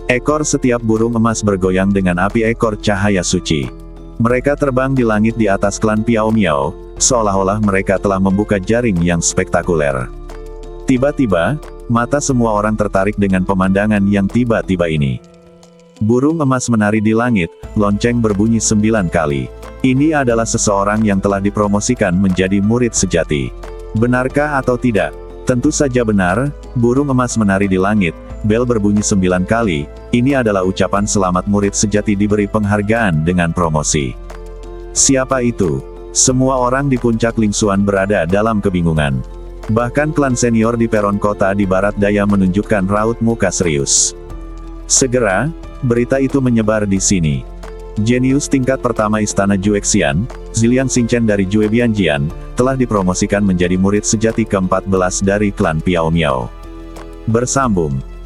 Ekor setiap burung emas bergoyang dengan api ekor cahaya suci. Mereka terbang di langit di atas klan Piao Miao, seolah-olah mereka telah membuka jaring yang spektakuler. Tiba-tiba, mata semua orang tertarik dengan pemandangan yang tiba-tiba ini. Burung emas menari di langit, lonceng berbunyi 9 kali. Ini adalah seseorang yang telah dipromosikan menjadi murid sejati. Benarkah atau tidak? Tentu saja benar, burung emas menari di langit, bel berbunyi 9 kali, ini adalah ucapan selamat murid sejati diberi penghargaan dengan promosi. Siapa itu? Semua orang di puncak Lingsuan berada dalam kebingungan. Bahkan klan senior di peron kota di barat daya menunjukkan raut muka serius. Segera, berita itu menyebar di sini. Jenius tingkat pertama Istana Juexian, Ziliang Xingchen dari Jue Bianjian, telah dipromosikan menjadi murid sejati ke-14 dari klan Piao Miao. Bersambung.